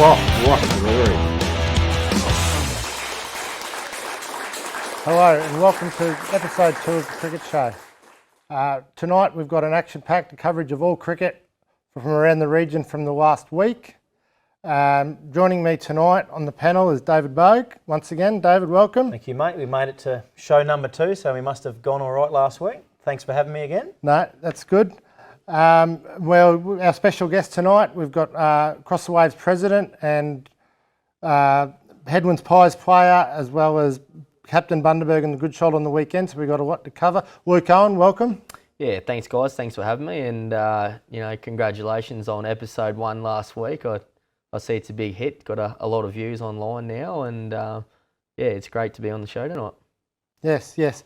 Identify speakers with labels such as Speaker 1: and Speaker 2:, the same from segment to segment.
Speaker 1: What glory.
Speaker 2: Hello and welcome to episode 2 of the Cricket Show. Tonight we've got an action-packed coverage of all cricket from around the region from the last week. Joining me tonight on the panel is David Bogue. Once again, David, welcome.
Speaker 3: Thank you, mate. We made it to show number 2, so we must have gone all right last week. Thanks for having me again.
Speaker 2: No, that's good. Well, our special guest tonight, we've got Across the Waves president and Headlands Pies player, as well as Captain Bundaberg and the Good Shoulder on the weekend, so we've got a lot to cover. Luke Owen, welcome.
Speaker 4: Yeah, thanks guys. Thanks for having me, and congratulations on episode 1 last week. I see it's a big hit. Got a lot of views online now, and it's great to be on the show tonight.
Speaker 2: Yes.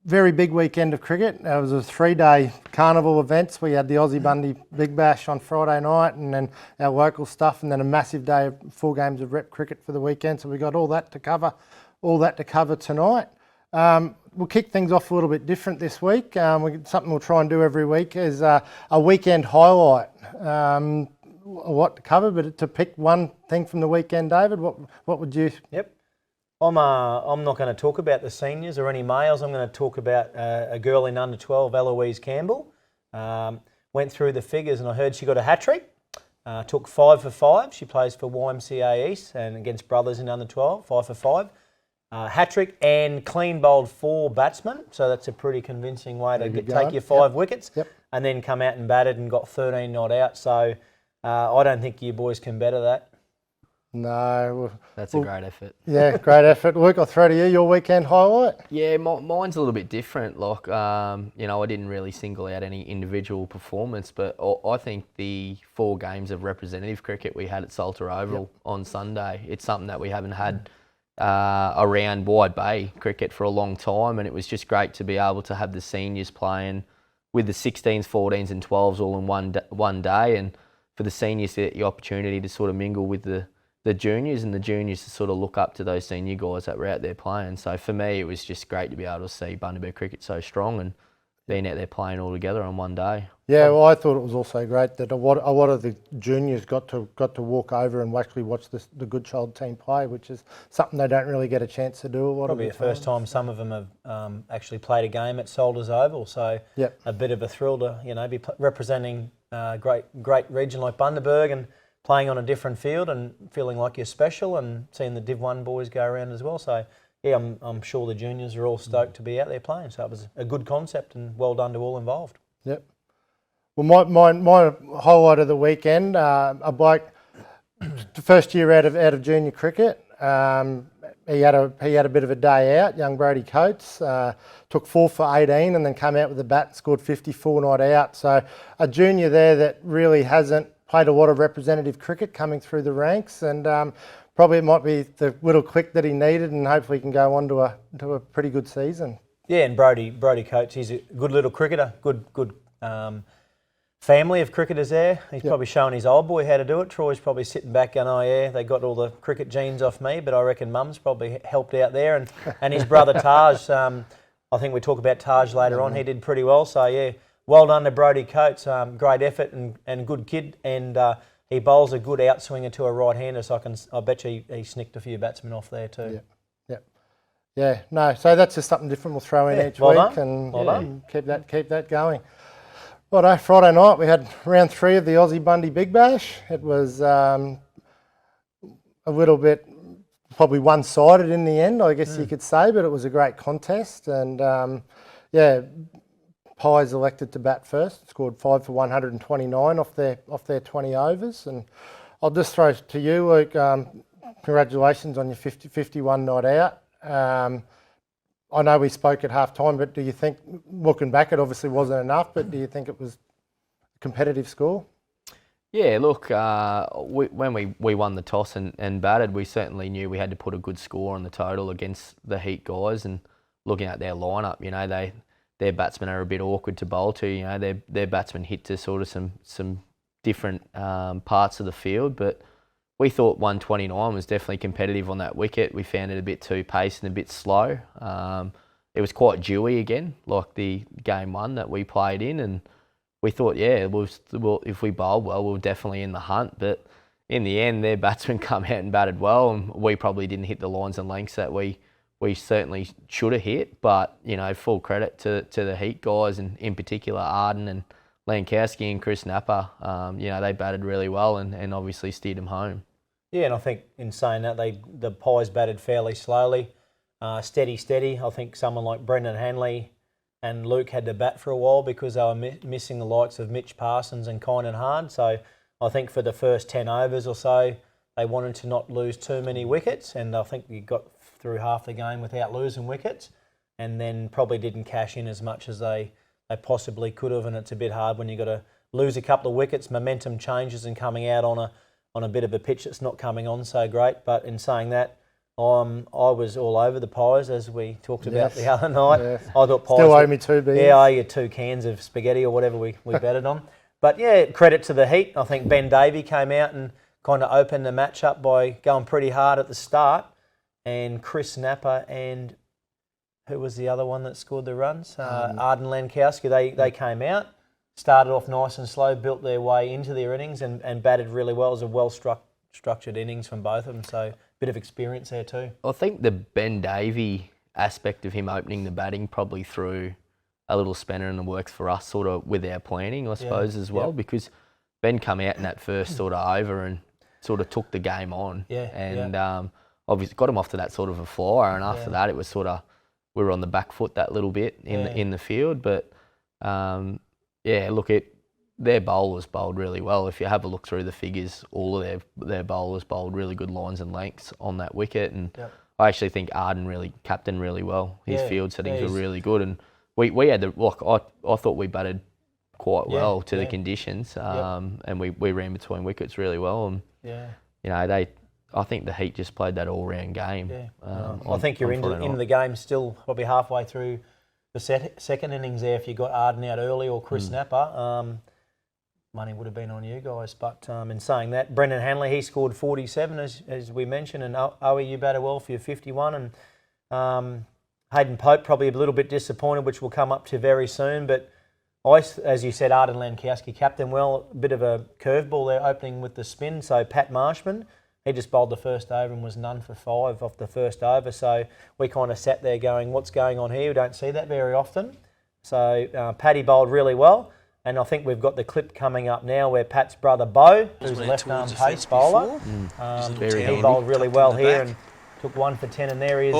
Speaker 2: Very big weekend of cricket. It was a 3-day carnival events. We had the Aussie Bundy Big Bash on Friday night, and then our local stuff, and then a massive day of 4 games of rep cricket for the weekend. So we got all that to cover tonight. We'll kick things off a little bit different this week. Something we'll try and do every week is a weekend highlight. A lot to cover, but to pick one thing from the weekend, David, what would you?
Speaker 3: Yep. I'm not going to talk about the seniors or any males. I'm going to talk about a girl in under 12, Eloise Campbell. Went through the figures and I heard she got a hat-trick. Took 5 for 5. She plays for YMCA East and against brothers in under 12, 5 for 5. Hat-trick and clean bowled 4 batsmen. So that's a pretty convincing way to take your 5 wickets.
Speaker 2: Yep.
Speaker 3: And then come out and batted and got 13 not out. So I don't think you boys can better that.
Speaker 2: No.
Speaker 4: That's a great effort.
Speaker 2: Yeah, great effort. Luke, I'll throw to you, your weekend highlight.
Speaker 4: Yeah, mine's a little bit different. Like, I didn't really single out any individual performance, but I think the 4 games of representative cricket we had at Salter Oval on Sunday, it's something that we haven't had around Wide Bay cricket for a long time, and it was just great to be able to have the seniors playing with the 16s, 14s and 12s all in one day, and for the seniors to get the opportunity to sort of mingle with the juniors, and the juniors to sort of look up to those senior guys that were out there playing. So for me, it was just great to be able to see Bundaberg cricket so strong and being out there playing all together on one day.
Speaker 2: Yeah, well, I thought it was also great that a lot of the juniors got to walk over and actually watch the Good Child team play, which is something they don't really get a chance to do a lot
Speaker 3: Probably
Speaker 2: of the
Speaker 3: first time some of them have actually played a game at Salters Oval, so a bit of a thrill to be representing a great region like Bundaberg and playing on a different field and feeling like you're special, and seeing the Div 1 boys go around as well. So, yeah, I'm sure the juniors are all stoked to be out there playing. So it was a good concept and well done to all involved. Yep.
Speaker 2: Well, my highlight of the weekend, a bloke, the first year out of junior cricket. He had a bit of a day out. Young Brody Coates took 4 for 18 and then came out with a bat and scored 54 not out. So a junior there that really hasn't played a lot of representative cricket coming through the ranks, and probably it might be the little click that he needed, and hopefully he can go on to a pretty good season.
Speaker 3: Yeah, and Brody Coates, he's a good little cricketer, good family of cricketers there. He's probably showing his old boy how to do it. Troy's probably sitting back going, oh yeah, they got all the cricket genes off me, but I reckon Mum's probably helped out there, and his brother Taj, I think we talk about Taj later on, he did pretty well, so yeah. Well done to Brody Coates, great effort and good kid, and he bowls a good outswinger to a right-hander, so I bet you he snicked a few batsmen off there too.
Speaker 2: Yeah. No, so that's just something different we'll throw in each week and keep that going. Righto, Friday night we had round 3 of the Aussie Bundy Big Bash. It was a little bit probably one-sided in the end, I guess you could say, but it was a great contest, and Pies elected to bat first, scored 5 for 129 off their 20 overs. And I'll just throw to you, Luke, congratulations on your 51 not out. I know we spoke at half time, but do you think, looking back, it obviously wasn't enough, but do you think it was a competitive score?
Speaker 4: Yeah, look, when we won the toss and batted, we certainly knew we had to put a good score on the total against the Heat guys, and looking at their lineup, their batsmen are a bit awkward to bowl to. Their batsmen hit to sort of some different parts of the field, but we thought 129 was definitely competitive on that wicket. We found it a bit too paced and a bit slow. It was quite dewy again, like the game 1 that we played in, and we thought, yeah, if we bowled well, we're definitely in the hunt. But in the end, their batsmen come out and batted well, and we probably didn't hit the lines and lengths that we certainly should have hit. But, you know, full credit to the Heat guys, and in particular Arden and Lankowski and Chris Napper. You know, they batted really well and obviously steered them home.
Speaker 3: Yeah, and I think in saying that, the Pies batted fairly slowly, steady. I think someone like Brendan Hanley and Luke had to bat for a while because they were missing the likes of Mitch Parsons and Kynan Hard. So I think for the first 10 overs or so, they wanted to not lose too many wickets, and I think we got through half the game without losing wickets, and then probably didn't cash in as much as they possibly could have. And it's a bit hard when you've got to lose a couple of wickets, momentum changes, and coming out on a bit of a pitch that's not coming on so great. But in saying that, I was all over the Pies, as we talked about the other night.
Speaker 2: Yes.
Speaker 3: I thought Pies
Speaker 2: Still owe me 2 beers.
Speaker 3: Yeah, I owe you 2 cans of spaghetti or whatever we betted on. But yeah, credit to the Heat. I think Ben Davey came out and kind of opened the match up by going pretty hard at the start. And Chris Napper and who was the other one that scored the runs? Arden Lankowski. They came out, started off nice and slow, built their way into their innings and batted really well. It was a well-structured innings from both of them, so a bit of experience there too.
Speaker 4: I think the Ben Davey aspect of him opening the batting probably threw a little spanner in the works for us, sort of with our planning, I suppose, as well, because Ben come out in that first sort of over and sort of took the game on, obviously got him off to that sort of a flyer, and after that it was sort of, we were on the back foot that little bit in the field. But look, their bowlers bowled really well. If you have a look through the figures, all of their bowlers bowled really good lines and lengths on that wicket, and I actually think Arden really captained really well. His field settings were really good, and we had I thought we batted quite well to the conditions, and we ran between wickets really well, and you know, I think the Heat just played that all-round game.
Speaker 3: I think you're into the game still, probably halfway through the second innings there. If you got Arden out early or Chris Napper, money would have been on you guys. But in saying that, Brendan Hanley, he scored 47 as we mentioned, and Owie, you batted well for your 51, and Hayden Pope probably a little bit disappointed, which we'll come up to very soon. But as you said, Arden Lankowski captained well. A bit of a curveball there opening with the spin. So Pat Marshman, he just bowled the first over and was none for 5 off the first over. So we kind of sat there going, what's going on here? We don't see that very often. So Paddy bowled really well. And I think we've got the clip coming up now where Pat's brother Bo, who's a left-arm pace bowler, he bowled really well here and took 1 for 10. And there he is.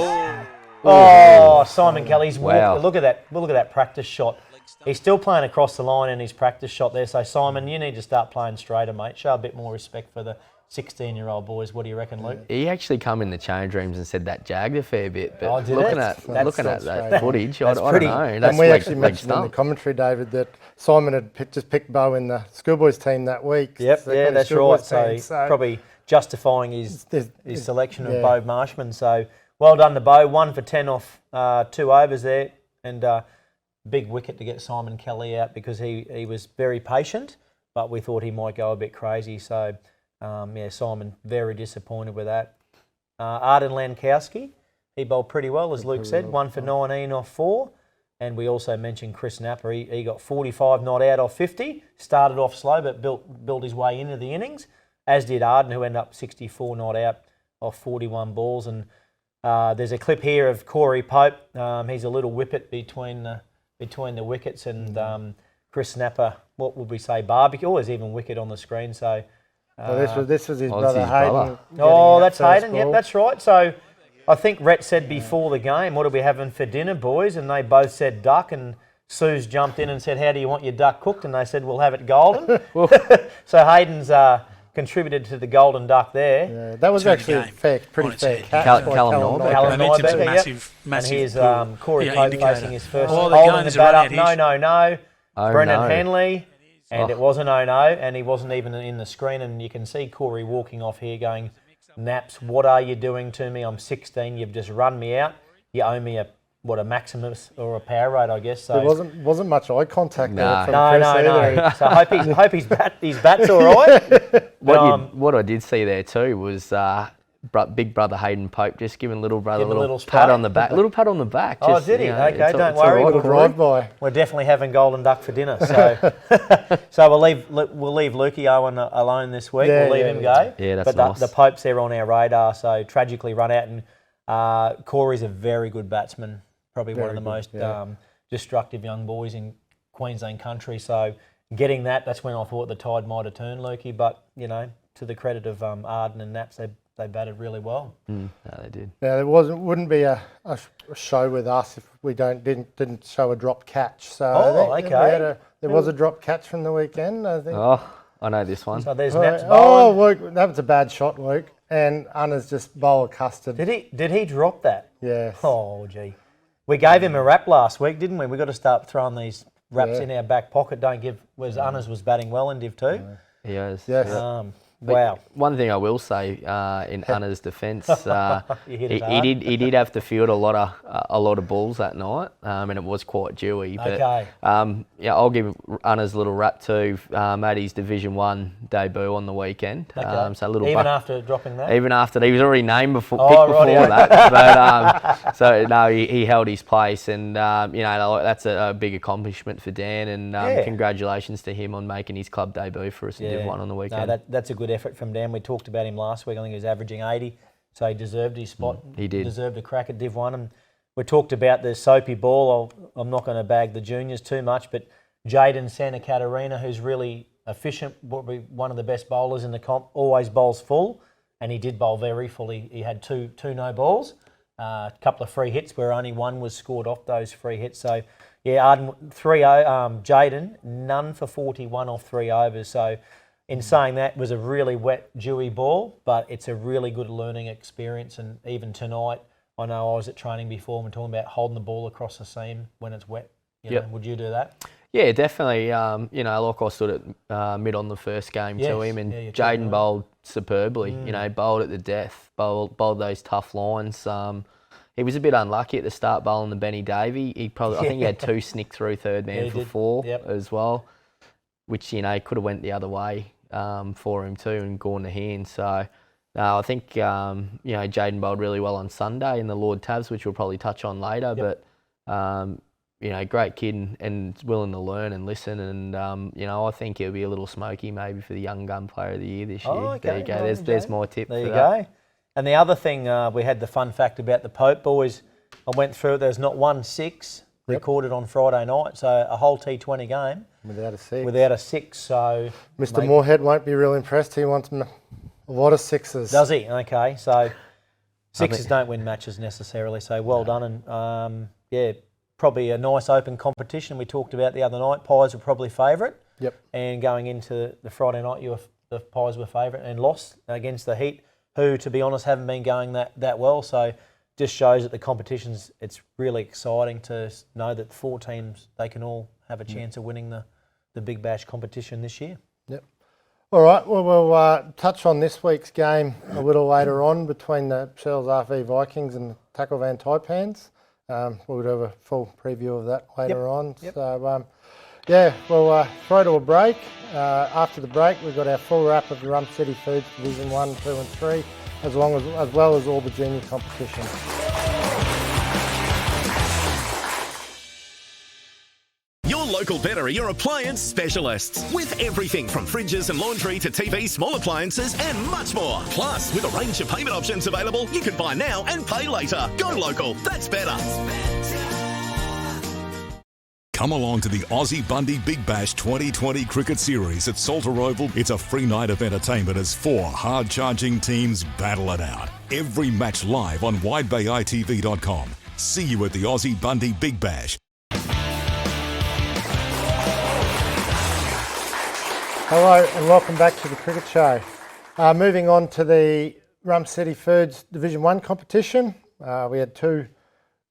Speaker 3: Oh, Simon Kelly's walked. Look at that practice shot. He's still playing across the line in his practice shot there. So Simon, you need to start playing straighter, mate. Show a bit more respect for the 16-year-old boys. What do you reckon, Luke?
Speaker 4: He actually come in the change rooms and said that jagged a fair bit. But
Speaker 3: looking
Speaker 4: at that footage, I don't know.
Speaker 2: And we actually mentioned in the commentary, David, that Simon had just picked Bo in the schoolboys team that week.
Speaker 3: Yep, that's right. So probably justifying his selection of Bo Marshman. So well done to Bo. 1 for 10 off 2 overs there, and big wicket to get Simon Kelly out because he was very patient, but we thought he might go a bit crazy. So Simon very disappointed with that. Arden Lankowski, he bowled pretty well, as Luke said, 1 for 19 off 4. And we also mentioned Chris Napper. He got 45 not out off 50. Started off slow, but built his way into the innings, as did Arden, who ended up 64 not out off 41 balls. And there's a clip here of Corey Pope. He's a little whippet between the wickets, and Chris Napper, what would we say, barbecue? There's even wicket on the screen. So
Speaker 2: this was his brother Hayden.
Speaker 3: Oh, that's Hayden. Yep, that's right. So I think Rhett said before the game, what are we having for dinner, boys? And they both said duck, and Sue's jumped in and said, how do you want your duck cooked? And they said, we'll have it golden. So Hayden's contributed to the golden duck there.
Speaker 2: Yeah, that was actually a pretty fair catch.
Speaker 4: Callum
Speaker 3: Nyberg, and here's Corey Pope facing his first holding the bat up. No. Brendan Hanley. And it was an 0-0, and he wasn't even in the screen. And you can see Corey walking off here going, Naps, what are you doing to me? I'm 16. You've just run me out. You owe me a Maximus or a power rate, I guess. So
Speaker 2: there wasn't much eye contact there from
Speaker 3: No. So I hope his bat's all right.
Speaker 4: What I did see there too was big brother Hayden Pope just giving little brother
Speaker 3: Give him a little
Speaker 4: pat
Speaker 3: spray.
Speaker 4: on the back. Little pat on the back.
Speaker 3: Oh,
Speaker 4: just,
Speaker 3: did he?
Speaker 4: you know,
Speaker 3: Okay,
Speaker 4: it's
Speaker 3: don't
Speaker 4: all
Speaker 3: worry.
Speaker 4: right,
Speaker 3: We'll
Speaker 4: Corey.
Speaker 2: drive-by.
Speaker 3: We're definitely having golden duck for dinner. So, so we'll leave Lukey Owen alone this week.
Speaker 2: Yeah,
Speaker 3: we'll leave
Speaker 2: yeah,
Speaker 3: him
Speaker 2: yeah.
Speaker 3: go.
Speaker 4: Yeah, that's
Speaker 3: but
Speaker 4: nice.
Speaker 3: the Pope's there on our radar. So tragically run out, and Corey's a very good batsman. Probably one of the most destructive young boys in Queensland country. So getting that's when I thought the tide might have turned, Lukey. But you know, to the credit of Arden and Naps, they batted really well.
Speaker 4: No, they did.
Speaker 2: Yeah, there wouldn't be a show with us if we didn't show a drop catch. So I think there was a drop catch from the weekend, I think.
Speaker 4: Oh, I know this one.
Speaker 3: So there's Naps
Speaker 2: Oh,
Speaker 3: bowling.
Speaker 2: Luke, that was a bad shot, Luke. And Anna's just bowl a custard.
Speaker 3: Did he drop that?
Speaker 2: Yes.
Speaker 3: Oh, gee. We gave him a wrap last week, didn't we? We've got to start throwing these wraps in our back pocket. Anna's was batting well in Div 2.
Speaker 4: He is.
Speaker 2: Yes.
Speaker 3: Wow.
Speaker 4: One thing I will say in Anna's defence,
Speaker 3: You hit
Speaker 4: he
Speaker 3: it hard.
Speaker 4: did have to field a lot of balls that night, and it was quite dewy. But
Speaker 3: Okay.
Speaker 4: I'll give Anna's little rap too. Made his Division 1 debut on the weekend.
Speaker 3: Okay.
Speaker 4: So a little
Speaker 3: Even after dropping that?
Speaker 4: Even after he was already named picked
Speaker 3: rightio.
Speaker 4: before that, but so no, he held his place, and that's a big accomplishment for Dan, and congratulations to him on making his club debut for us in Div 1 on the weekend.
Speaker 3: No, that's a good effort from Dan. We talked about him last week. I think he was averaging 80, so he deserved his spot.
Speaker 4: He did.
Speaker 3: Deserved a crack at Div 1. And we talked about the soapy ball. I'm not going to bag the juniors too much, but Jaden Santa Catarina, who's really efficient, probably one of the best bowlers in the comp, always bowls full, and he did bowl very full. He had two no balls, a couple of free hits where only one was scored off those free hits. So, yeah, Arden, Jaden, none for 41 off 3 overs. So, in saying that, it was a really wet, dewy ball, but it's a really good learning experience. And even tonight, I know I was at training before and talking about holding the ball across the seam when it's wet. You know, would you do that?
Speaker 4: Yeah, definitely. Like I stood at mid on the first game to him, and Jaden bowled superbly. Bowled at the death, bowled those tough lines. He was a bit unlucky at the start bowling the Benny Davey. I think he had 2 snick through third man for 4 as well, which could have went the other way for him too and gone to hand. So I think Jaden bowled really well on Sunday in the Lord Tabs, which we'll probably touch on later. But great kid and willing to learn and listen. And I think he'll be a little smoky maybe for the Young Gun Player of the Year this year.
Speaker 3: Okay.
Speaker 4: There you go. There's more tip.
Speaker 3: There
Speaker 4: for
Speaker 3: you
Speaker 4: that.
Speaker 3: go. And the other thing, we had the fun fact about the Pope boys. I went through it. There's not 1 6 recorded on Friday night, so a whole T20 game
Speaker 2: Without a 6.
Speaker 3: 6. So
Speaker 2: Mr. Moorhead won't be real impressed. He wants a lot of 6s.
Speaker 3: does he? Okay, so 6s don't win matches necessarily. So well done, and probably a nice open competition. We talked about the other night. Pies were probably favourite.
Speaker 2: Yep.
Speaker 3: And going into the Friday night, the Pies were favourite and lost against the Heat, who, to be honest, haven't been going that well. So just shows that the competitions, it's really exciting to know that 4 teams, they can all have a chance of winning the Big Bash competition this year.
Speaker 2: Yep. All right, well, we'll touch on this week's game a little later on between the Shells RV Vikings and the Tackle Van Taipans. We'll do a full preview of that later on.
Speaker 3: Yep.
Speaker 2: So, we'll throw to a break. After the break, we've got our full wrap of the Rum City Foods Division 1, 2 and 3, as well as all the junior competitions.
Speaker 1: Your local Better are your appliance specialists. With everything from fridges and laundry to TVs, small appliances and much more. Plus, with a range of payment options available, you can buy now and pay later. Go local, that's better.
Speaker 5: Come along to the Aussie Bundy Big Bash 2020 Cricket Series at Salter Oval. It's a free night of entertainment as 4 hard-charging teams battle it out. Every match live on widebayitv.com. See you at the Aussie Bundy Big Bash.
Speaker 2: Hello and welcome back to the Cricket Show. Moving on to the Rum City Foods Division 1 competition. We had 2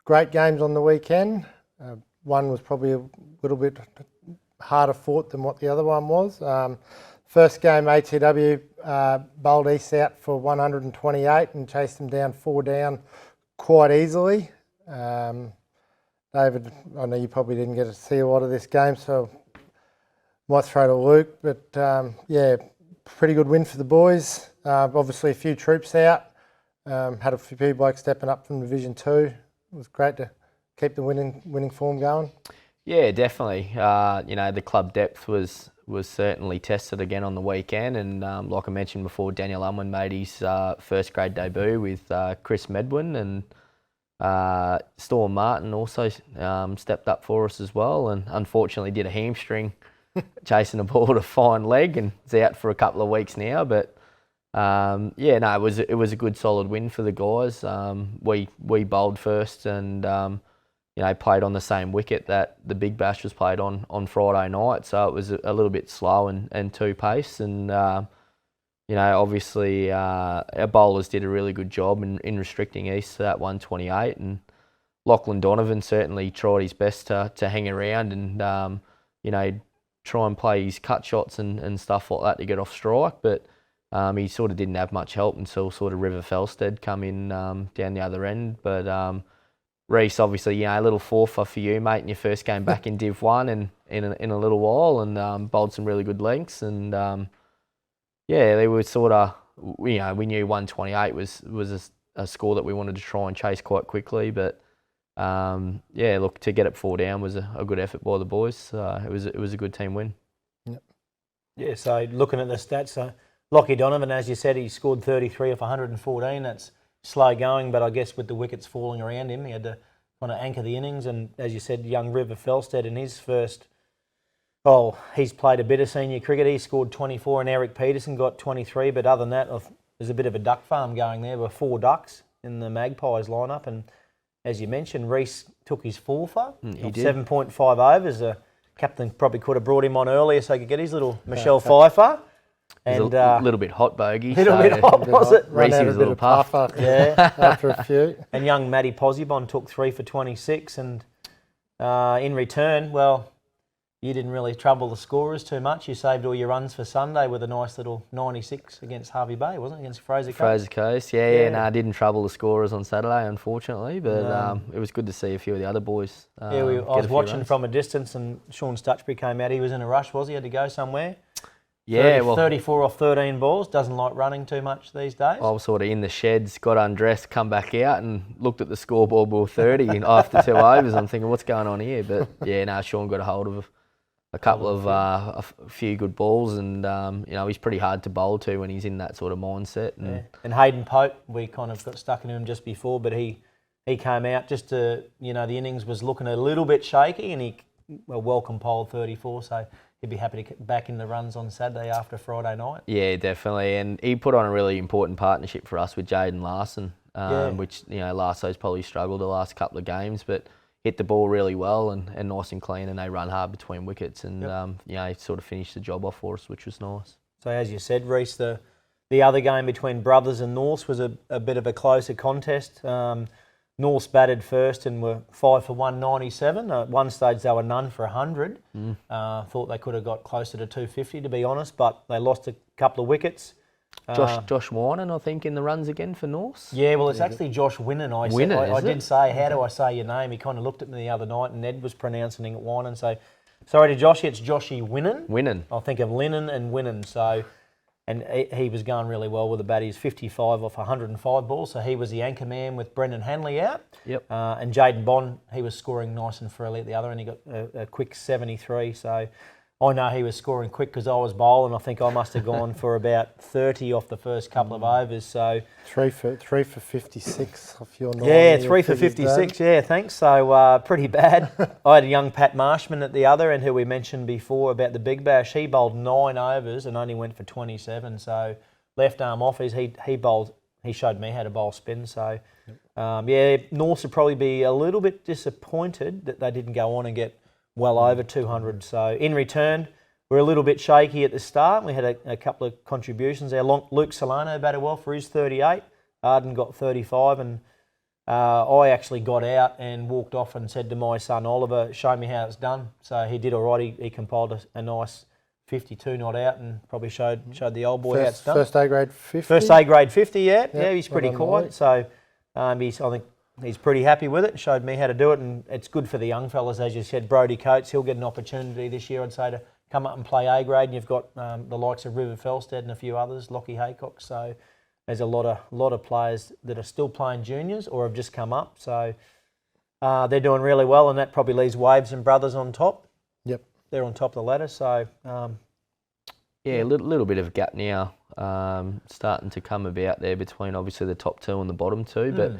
Speaker 2: great games on the weekend. One was probably a little bit harder fought than what the other one was. First game, ATW bowled East out for 128 and chased them down 4 down quite easily. David, I know you probably didn't get to see a lot of this game, so might throw to Luke, but pretty good win for the boys. Obviously a few troops out. Had a few blokes stepping up from Division 2. It was great to keep the winning form going.
Speaker 4: Yeah, definitely. The club depth was certainly tested again on the weekend, and like I mentioned before, Daniel Unwin made his first grade debut with Chris Medwin, and Storm Martin also stepped up for us as well, and unfortunately did a hamstring chasing a ball to fine leg, and is out for a couple of weeks now. But it was a good solid win for the guys. We bowled first, and played on the same wicket that the Big Bash was played on Friday night, so it was a little bit slow and two-pace, and obviously our bowlers did a really good job in restricting East to that 128, and Lachlan Donovan certainly tried his best to hang around and try and play his cut shots and stuff like that to get off strike, but he sort of didn't have much help until sort of River Felsted come in down the other end, but Reece, obviously, a little forfer for you, mate, in your first game back in Div 1 and in a little while, and bowled some really good lengths, and they were sort of, we knew 128 was a score that we wanted to try and chase quite quickly, but to get it 4 down was a good effort by the boys. It was a good team win.
Speaker 2: Yep.
Speaker 3: Yeah, so looking at the stats, Lockie Donovan, as you said, he scored 33 off 114. That's slow going, but I guess with the wickets falling around him, he had to kind of anchor the innings. And as you said, young River Felsted in his first, he's played a bit of senior cricket. He scored 24, and Eric Peterson got 23. But other than that, there's a bit of a duck farm going there with 4 ducks in the Magpies lineup. And as you mentioned, Reece took his forfer,
Speaker 4: He did.
Speaker 3: 7.5 overs. The captain probably could have brought him on earlier so he could get his little Michelle Pfeiffer.
Speaker 4: It was a little bit hot, Bogey.
Speaker 3: A little bit hot, was it?
Speaker 4: Reece was a little puffed.
Speaker 2: After a few.
Speaker 3: And young Matty Posibon took 3 for 26, and in return, you didn't really trouble the scorers too much. You saved all your runs for Sunday with a nice little 96 against Harvey Bay, wasn't it? Against Fraser Coast.
Speaker 4: Fraser Coast, I didn't trouble the scorers on Saturday, unfortunately, but it was good to see a few of the other boys.
Speaker 3: I was watching from a distance, and Sean Stutchbury came out. He was in a rush, was he? Had to go somewhere. 34 off 13 balls, doesn't like running too much these days.
Speaker 4: I was sort of in the sheds, got undressed, come back out and looked at the scoreboard, ball 30 after 2 overs. I'm thinking, what's going on here? But Sean got a hold of a couple of a few good balls, and he's pretty hard to bowl to when he's in that sort of mindset.
Speaker 3: And Hayden Pope, we kind of got stuck into him just before, but he came out just to, the innings was looking a little bit shaky, and he well compiled 34, so he'd be happy to get back in the runs on Saturday after Friday night. Yeah,
Speaker 4: definitely. And he put on a really important partnership for us with Jaden Larson, which, Larso's probably struggled the last couple of games, but hit the ball really well and nice and clean, and they run hard between wickets, and sort of finished the job off for us, which was nice. So
Speaker 3: as you said, Reece, the other game between Brothers and Norths was a bit of a closer contest. Norths batted first and were 5 for 197. At one stage they were none for 100. Thought they could have got closer to 250, to be honest, but they lost a couple of wickets.
Speaker 4: Josh Winan, I think, in the runs again for Norths.
Speaker 3: Yeah, well, it's actually Josh Winan. I did say, how do I say your name? He kind of looked at me the other night, and Ed was pronouncing it Winan. So, sorry to Joshy, it's Joshy Winan.
Speaker 4: Winan.
Speaker 3: I'll think of Linen and Winan. So, and he was going really well with the bat. He's 55 off 105 balls, so he was the anchor man with Brendan Hanley out.
Speaker 4: Yep.
Speaker 3: And Jaden Bond, he was scoring nice and freely at the other end. He got a quick 73. So I know he was scoring quick because I was bowling. I think I must have gone for about 30 off the first couple of overs. So
Speaker 2: 3 for 56 off your 9.
Speaker 3: Yeah, 3 for 56. Yeah, thanks. So pretty bad. I had a young Pat Marshman at the other end, who we mentioned before about the Big Bash. He bowled 9 overs and only went for 27. So left arm offers. He bowled. He showed me how to bowl spin. So Norths would probably be a little bit disappointed that they didn't go on and get well over 200. So in return, we're a little bit shaky at the start. We had a couple of contributions there. Luke Solano batted well for his 38. Arden got 35, and I actually got out and walked off and said to my son Oliver, show me how it's done. So he did all right. He compiled a nice 52 not out, and probably showed the old boy how it's done.
Speaker 2: First A grade 50?
Speaker 3: First A grade 50, yeah. He's pretty quiet. So I think he's pretty happy with it. Showed me how to do it, and it's good for the young fellas, as you said. Brodie Coates, he'll get an opportunity this year, I'd say, to come up and play A grade. And you've got the likes of River Felsted and a few others, Lockie Haycock. So there's a lot of players that are still playing juniors or have just come up. So they're doing really well, and that probably leaves Waves and Brothers on top.
Speaker 2: Yep.
Speaker 3: They're on top of the ladder. So
Speaker 4: Yeah, a little bit of a gap now starting to come about there between obviously the top two and the bottom two. But,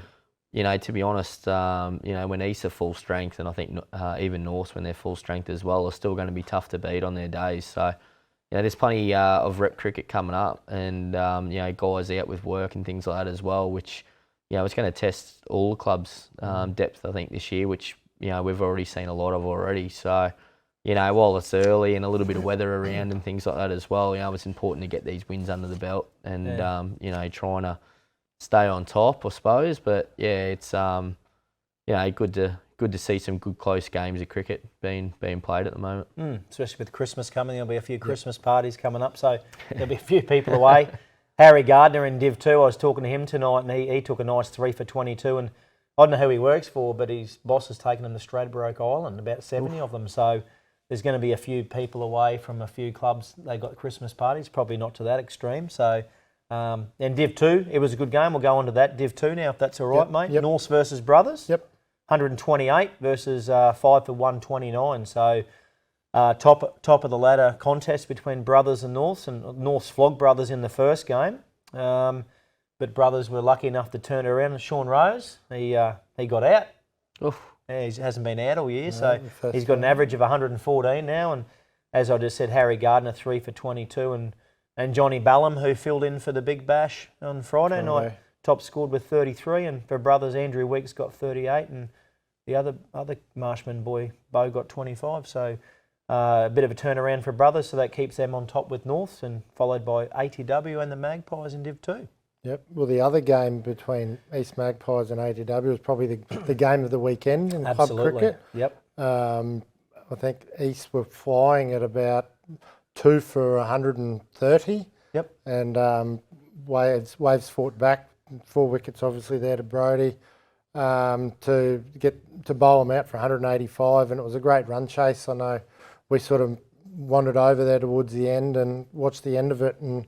Speaker 4: you know, to be honest, you know, when East are full strength, and I think even North when they're full strength as well, are still going to be tough to beat on their days. So, you know, there's plenty of rep cricket coming up, and, you know, guys out with work and things like that as well, which, you know, it's going to test all the clubs' depth, I think, this year, which, you know, we've already seen a lot of already. So, you know, while it's early and a little bit of weather around and things like that as well, you know, it's important to get these wins under the belt and, you know, trying to stay on top, I suppose. But, yeah, it's, you know, good to see some good close games of cricket being played at the moment.
Speaker 3: Especially with Christmas coming, there'll be a few Christmas parties coming up, so there'll be a few people away. Harry Gardner in Div 2, I was talking to him tonight, and he took a nice 3 for 22, and I don't know who he works for, but his boss has taken him to Stradbroke Island, about 70 of them, so there's going to be a few people away from a few clubs. They got Christmas parties, probably not to that extreme. So, and Div 2, it was a good game. We'll go on to that. Div 2 now, if that's all right, mate.
Speaker 2: Yep.
Speaker 3: Norths versus Brothers.
Speaker 2: Yep.
Speaker 3: 128 versus 5 for 129. So, top of the ladder contest between Brothers and Norths, and Norths flogged Brothers in the first game. But Brothers were lucky enough to turn it around. And Sean Rose, he got out.
Speaker 4: Oof.
Speaker 3: Yeah, he hasn't been out all year, so he's got an average of 114 now. And as I just said, Harry Gardner 3 for 22, and Johnny Ballum, who filled in for the Big Bash on Friday night, top scored with 33. And for Brothers, Andrew Weeks got 38, and the other Marshman boy Bo got 25. So a bit of a turnaround for Brothers, so that keeps them on top with Norths, and followed by ATW and the Magpies in Div 2.
Speaker 2: Yep. Well, the other game between East Magpies and ATW was probably the game of the weekend in club cricket.
Speaker 3: Yep.
Speaker 2: I think East were flying at about 2 for 130.
Speaker 3: Yep.
Speaker 2: And Waves fought back, 4 wickets obviously there to Brodie to bowl them out for 185, and it was a great run chase. I know we sort of wandered over there towards the end and watched the end of it, and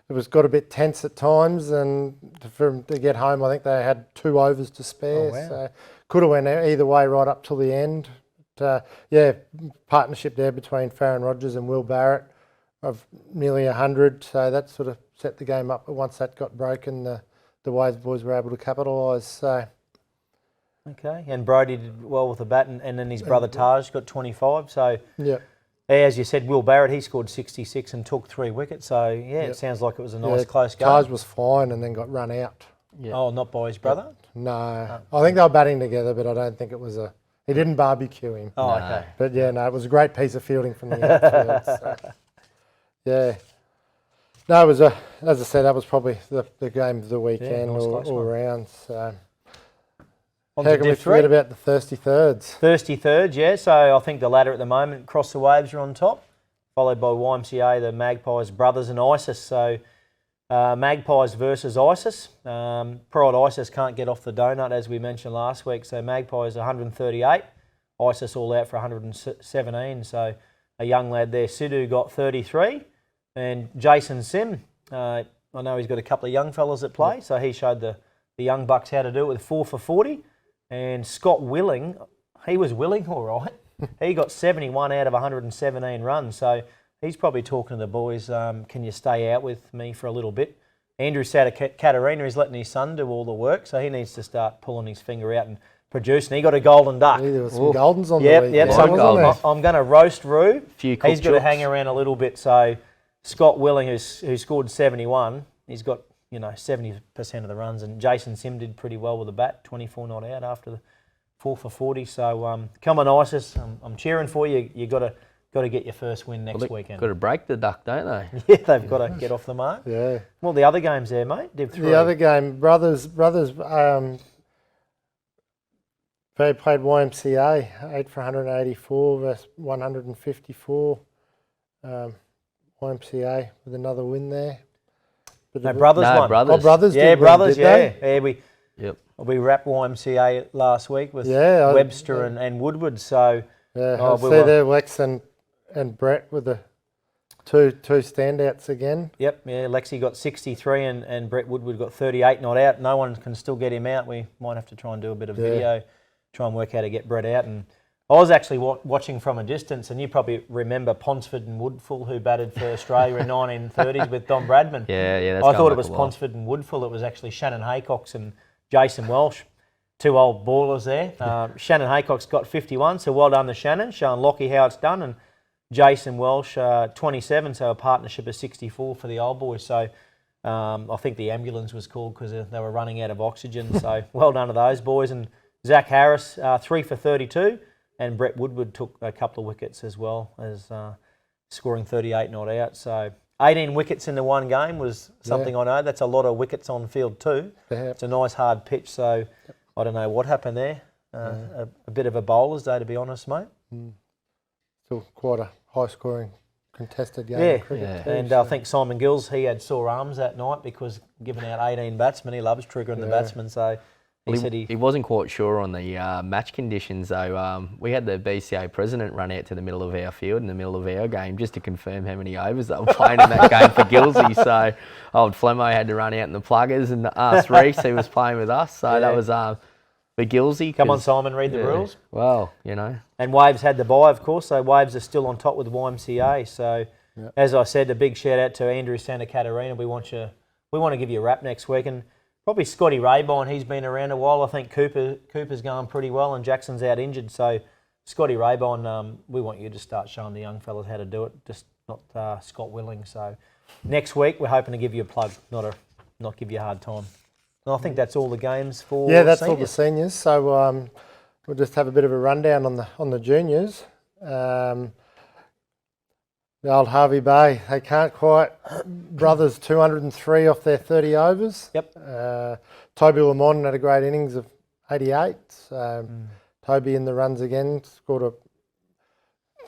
Speaker 2: it got a bit tense at times, and for them to get home, I think they had 2 overs to spare.
Speaker 3: Oh, wow.
Speaker 2: So could have went either way right up till the end. But, partnership there between Farron Rogers and Will Barrett of nearly 100. So that sort of set the game up. But once that got broken, the Waves boys were able to capitalise. So.
Speaker 3: Okay, and Brodie did well with the bat, and then his brother Taj got 25. So.
Speaker 2: Yeah.
Speaker 3: As you said, Will Barrett, he scored 66 and took 3 wickets. So, It sounds like it was a nice close game.
Speaker 2: Taj was fine and then got run out.
Speaker 4: Yeah.
Speaker 3: Oh, not by his brother?
Speaker 2: No. I think they were batting together, but I don't think it was he didn't barbecue him.
Speaker 3: Oh, okay.
Speaker 2: But, it was a great piece of fielding from the outfield. So, yeah. No, it was, as I said, that was probably the game of the weekend all round. So. How can we forget about the Thirsty Thirds?
Speaker 3: Thirsty Thirds, yeah. So I think the ladder at the moment, Cross the Waves are on top, followed by YMCA, the Magpies, Brothers and ISIS. So Magpies versus ISIS. Pride ISIS can't get off the donut, as we mentioned last week. So Magpies 138, ISIS all out for 117. So a young lad there, Sidhu, got 33. And Jason Sim, I know he's got a couple of young fellas that play, so he showed the young bucks how to do it with 4 for 40. And Scott Willing, he was willing, all right. He got 71 out of 117 runs. So he's probably talking to the boys, can you stay out with me for a little bit? Andrew Katarina is letting his son do all the work, so he needs to start pulling his finger out and producing. He got a golden duck.
Speaker 2: There was some goldens on the weekend.
Speaker 3: Yep. So I'm going to roast Roo. He's got to hang
Speaker 4: chops.
Speaker 3: around a little bit. So Scott Willing, who scored 71, he's got 70% of the runs, and Jason Sim did pretty well with the bat, 24 not out after the 4 for 40. So come on, ISIS, I'm cheering for you. You got to get your first win next weekend.
Speaker 4: Got to break the duck, don't they?
Speaker 3: Yeah, they've got to get off the mark.
Speaker 2: Yeah.
Speaker 3: Well, the other games there, mate. Div 3.
Speaker 2: The other game, Brothers. They played YMCA, 8 for 184 versus 154. YMCA with another win there.
Speaker 3: No, Brothers won.
Speaker 4: Brothers.
Speaker 2: Oh, Brothers
Speaker 3: Yeah,
Speaker 2: did
Speaker 3: Brothers,
Speaker 2: win, did they?
Speaker 3: Yeah, we wrapped YMCA last week with Webster and Woodward. So
Speaker 2: I see there Lex and Brett with the two standouts again.
Speaker 3: Yep, yeah, Lexi got 63 and Brett Woodward got 38 not out. No one can still get him out. We might have to try and do a bit of video, try and work how to get Brett out. And I was actually watching from a distance, and you probably remember Ponsford and Woodfull, who batted for Australia in 1930s with Don Bradman.
Speaker 4: Yeah, that's
Speaker 3: I
Speaker 4: going
Speaker 3: thought it
Speaker 4: back
Speaker 3: was
Speaker 4: a while.
Speaker 3: Ponsford and Woodfull. It was actually Shannon Haycox and Jason Welsh, two old ballers there. Shannon Haycox got 51, so well done to Shannon, showing Lockie how it's done. And Jason Welsh, 27, so a partnership of 64 for the old boys. So I think the ambulance was called because they were running out of oxygen. So well done to those boys. And Zach Harris, 3 for 32. And Brett Woodward took a couple of wickets as well as scoring 38 not out. So 18 wickets in the one game was something I know. That's a lot of wickets on field too. It's a nice hard pitch. So I don't know what happened there. A bit of a bowler's day, to be honest, mate.
Speaker 2: Still quite a high-scoring contested game
Speaker 3: Yeah,
Speaker 2: of cricket too.
Speaker 3: and I think Simon Gills, he had sore arms that night because giving out 18 batsmen, he loves triggering the batsmen. So he said
Speaker 4: he wasn't quite sure on the match conditions though. We had the BCA president run out to the middle of our field in the middle of our game just to confirm how many overs they were playing in that game for Gilsey. So old Flemmo had to run out in the pluggers and ask Reese who was playing with us. So that was for Gilsey.
Speaker 3: Come on, Simon, read the rules.
Speaker 4: Well, you know.
Speaker 3: And Waves had the bye, of course, so Waves are still on top with YMCA. So, as I said, a big shout out to Andrew Santa Catarina. We want to give you a wrap next week, and probably Scotty Raybine. He's been around a while. I think Cooper's going pretty well, and Jackson's out injured. So, Scotty Raybine, we want you to start showing the young fellas how to do it. Just not Scott Willing. So, next week we're hoping to give you a plug, not give you a hard time. And I think that's all the games for
Speaker 2: that's
Speaker 3: seniors.
Speaker 2: all the seniors. So we'll just have a bit of a rundown on the juniors. The old Harvey Bay, they can't quite. Brothers 203 off their 30 overs.
Speaker 3: Yep.
Speaker 2: Toby Lamont had a great innings of 88. Toby in the runs again, scored a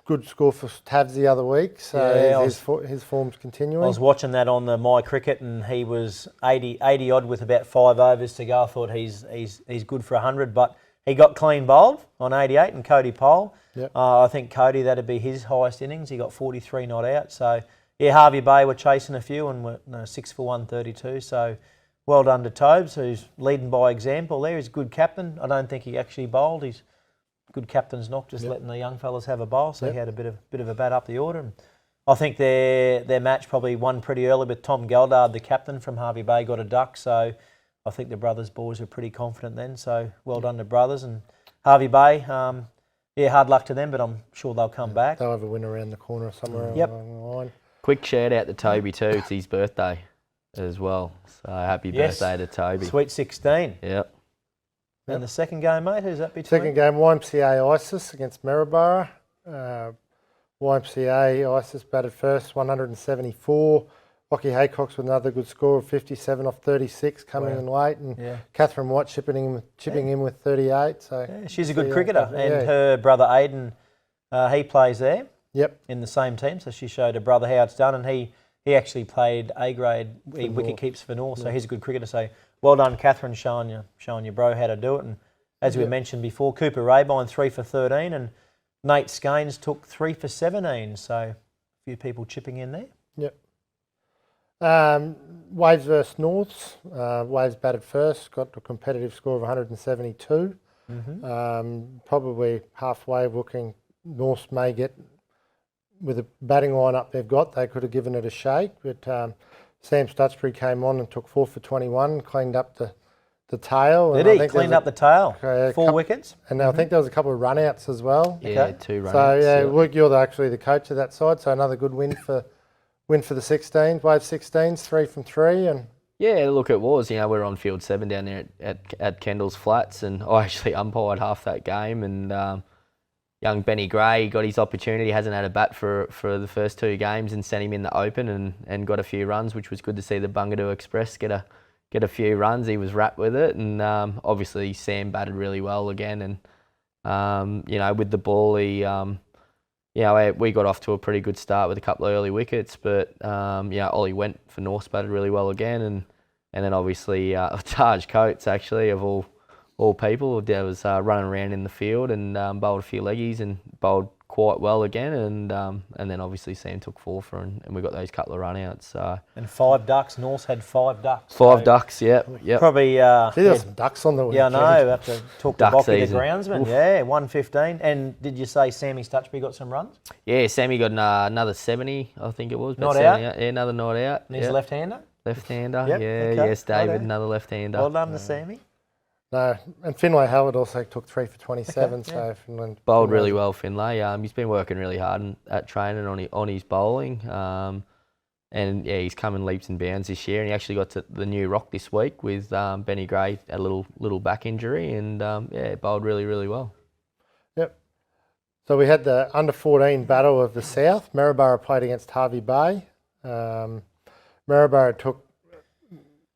Speaker 2: good score for Tabs the other week. So his form's continuing.
Speaker 3: I was watching that on the My Cricket, and he was 80 odd with about 5 overs to go. I thought he's good for 100, but he got clean bowled on 88, and Cody Pole.
Speaker 2: Yep.
Speaker 3: I think Cody, that'd be his highest innings. He got 43 not out. So yeah, Harvey Bay were chasing a few and were 6 for 132. So well done to Tobes, who's leading by example there. He's a good captain. I don't think he actually bowled. He's good captain's knock, just letting the young fellas have a bowl. So he had a bit of a bat up the order. And I think their match probably won pretty early, but Tom Geldard, the captain from Harvey Bay, got a duck. So I think the brothers boys were pretty confident then. So well done to brothers and Harvey Bay. Hard luck to them, but I'm sure they'll come back.
Speaker 2: They'll have a win around the corner somewhere along the line.
Speaker 4: Quick shout out to Toby too. It's his birthday as well. So happy birthday to Toby.
Speaker 3: Sweet 16.
Speaker 4: Yep.
Speaker 3: And the second game, mate, who's that between?
Speaker 2: Second game, YMCA Isis against Maryborough. YMCA Isis batted first, 174. Lockie Haycox with another good score of 57 off 36, coming in late, and Catherine White chipping in with 38. So
Speaker 3: she's a good cricketer, and her brother Aidan, he plays there.
Speaker 2: Yep.
Speaker 3: In the same team, so she showed her brother how it's done, and he actually played A grade wicket keeps for North, so he's a good cricketer. So well done, Catherine, showing your bro how to do it. And as we mentioned before, Cooper Raybine 3 for 13, and Nate Scaines took 3 for 17. So a few people chipping in there.
Speaker 2: Yep. Waves versus Norths. Waves batted first, got a competitive score of 172. Probably halfway looking. Norths may get, with the batting lineup they've got, they could have given it a shake. But Sam Stutchbury came on and took 4 for 21, cleaned up the tail.
Speaker 3: Did he? Cleaned up the tail. 4 wickets.
Speaker 2: And I think there was a couple of run-outs as well.
Speaker 4: Yeah, 2 run-outs.
Speaker 2: So Luke, you're actually the coach of that side. So another good win for the 16s. Wave 16s, 3 from 3, and
Speaker 4: yeah, look, it was. You know, we were on field 7 down there at Kendall's Flats, and I actually umpired half that game. And young Benny Gray got his opportunity. Hasn't had a bat for the first 2 games, and sent him in the open and got a few runs, which was good to see the Bungadoo Express get a few runs. He was wrapped with it, and obviously Sam batted really well again. And you know, with the ball, he we got off to a pretty good start with a couple of early wickets, but Ollie Went for North batted really well again, and then obviously Taj Coates, actually, of all people, was running around in the field and bowled a few leggies and bowled quite well again, and then obviously Sam took 4 for, and we got those couple of run-outs. So
Speaker 3: And 5 ducks. North's had 5 ducks.
Speaker 4: 5
Speaker 3: so
Speaker 4: ducks, yep.
Speaker 3: Probably.
Speaker 2: Gee, there was some ducks on the
Speaker 3: Yeah, I
Speaker 2: weekend.
Speaker 3: know. I have to talk to
Speaker 4: Duck
Speaker 3: Bocky, the
Speaker 4: season.
Speaker 3: groundsman. Yeah, 115. And did you say Sammy Stutchby got some runs?
Speaker 4: Yeah, Sammy got another 70, I think it was.
Speaker 3: Not
Speaker 4: 70
Speaker 3: out?
Speaker 4: Yeah, another not out.
Speaker 3: And he's a left-hander?
Speaker 4: Left-hander,
Speaker 3: Yep,
Speaker 4: yeah,
Speaker 3: okay.
Speaker 4: yes, David,
Speaker 3: Righto.
Speaker 4: another left-hander.
Speaker 3: Well done to Sammy.
Speaker 2: No, and Finlay Howard also took 3 for 27.
Speaker 3: Okay,
Speaker 2: So Finlay
Speaker 4: Bowled really well, Finlay. He's been working really hard at training on his bowling. And yeah, he's coming leaps and bounds this year. And he actually got to the new rock this week with Benny Gray, a little back injury, and yeah, bowled really, really well.
Speaker 2: Yep. So we had the under-14 Battle of the South. Maryborough played against Harvey Bay.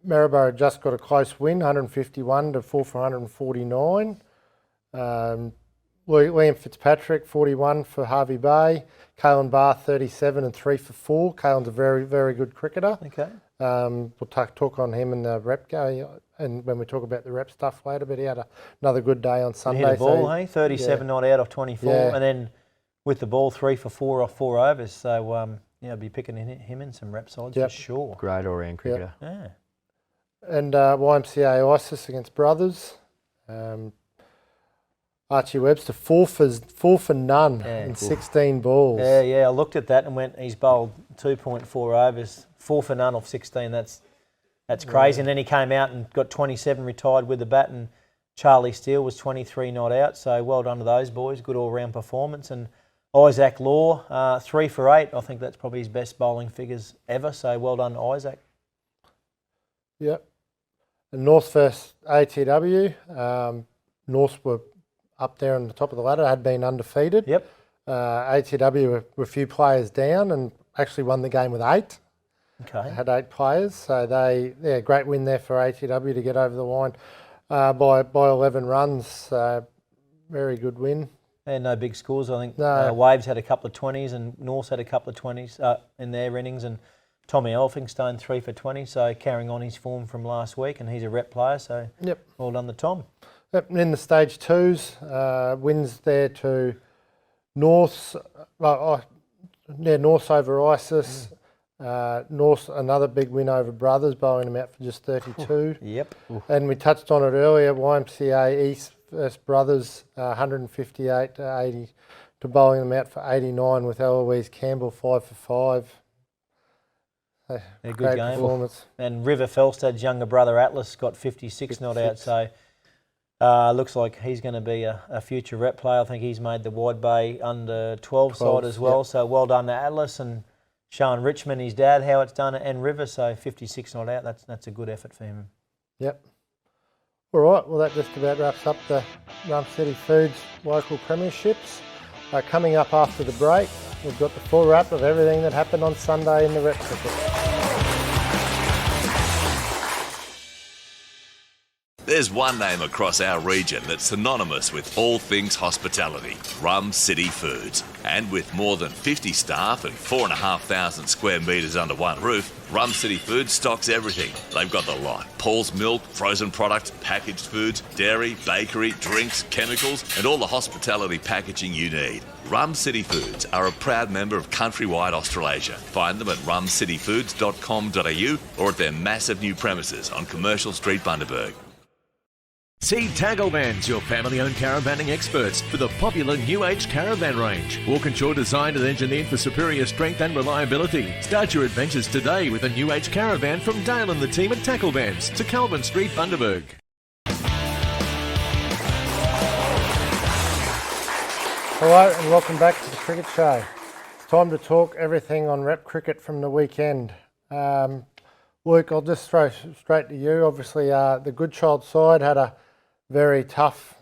Speaker 2: Maryborough just got a close win, 151 to 4 for 149. Liam Fitzpatrick, 41 for Harvey Bay. Kalen Barr, 37 and 3 for 4. Kalen's a very, very good cricketer.
Speaker 3: Okay.
Speaker 2: We'll talk on him in the rep go, and when we talk about the rep stuff later, but he had another good day on
Speaker 3: He
Speaker 2: Sunday.
Speaker 3: hit a ball,
Speaker 2: so
Speaker 3: hey? 37 not out of 24.
Speaker 2: Yeah.
Speaker 3: And then with the ball, 3 for 4 off 4 overs. So, yeah, I'd be picking him in some rep sides
Speaker 2: Yep.
Speaker 3: for sure.
Speaker 4: Great all-round cricketer.
Speaker 3: Yeah.
Speaker 2: And YMCA ISIS against Brothers. Archie Webster, 4 for none
Speaker 3: Yeah.
Speaker 2: in 16 balls.
Speaker 3: Yeah, I looked at that and went, he's bowled 2.4 overs, 4 for none off 16. That's crazy. And then he came out and got 27 retired with the bat, and Charlie Steele was 23 not out. So well done to those boys. Good all-round performance. And Isaac Law, 3 for 8. I think that's probably his best bowling figures ever. So well done to Isaac.
Speaker 2: Yep. And North versus ATW. North were up there on the top of the ladder, had been undefeated.
Speaker 3: Yep.
Speaker 2: ATW were a few players down and actually won the game with 8. They
Speaker 3: Okay.
Speaker 2: had 8 players, so great win there for ATW to get over the line by 11 runs. Very good win.
Speaker 3: And no big scores. I think
Speaker 2: No.
Speaker 3: Waves had a couple of 20s and North's had a couple of 20s in their innings, and Tommy Elphinstone 3 for 20, so carrying on his form from last week, and he's a rep player, so
Speaker 2: Yep.
Speaker 3: well done to Tom.
Speaker 2: Yep. And in the stage 2s, wins there to North's, North's over ISIS. North's another big win over Brothers, bowling them out for just 32.
Speaker 3: Yep.
Speaker 2: And we touched on it earlier, YMCA East versus Brothers, 158 to 80, to bowling them out for 89 with Eloise Campbell 5 for 5.
Speaker 3: A good
Speaker 2: Great
Speaker 3: game.
Speaker 2: performance.
Speaker 3: And River Felstad's younger brother Atlas got 56 not out, so looks like he's going to be a future rep player. I think he's made the Wide Bay under 12 side as well,
Speaker 2: yep.
Speaker 3: so well done to Atlas and showing Richmond, his dad, how it's done, and River, so 56 not out. That's a good effort for him.
Speaker 2: Yep. All right, well that just about wraps up the Rum City Foods local premierships. Coming up after the break, we've got the full wrap of everything that happened on Sunday in the rep cricket.
Speaker 6: There's one name across our region that's synonymous with all things hospitality, Rum City Foods. And with more than 50 staff and 4,500 square metres under one roof, Rum City Foods stocks everything. They've got the lot: Paul's Milk, frozen products, packaged foods, dairy, bakery, drinks, chemicals, and all the hospitality packaging you need. Rum City Foods are a proud member of Countrywide Australasia. Find them at rumcityfoods.com.au or at their massive new premises on Commercial Street, Bundaberg.
Speaker 7: See Taggle Vans, your family-owned caravanning experts, for the popular New Age caravan range. Walkinshaw designed and engineered for superior strength and reliability. Start your adventures today with a New Age caravan from Dale and the team at Tackle Vans to Calvin Street, Bundaberg.
Speaker 2: Hello and welcome back to the Cricket Show. It's time to talk everything on rep cricket from the weekend. Luke, I'll just throw straight to you. Obviously, the Good Child side had a very tough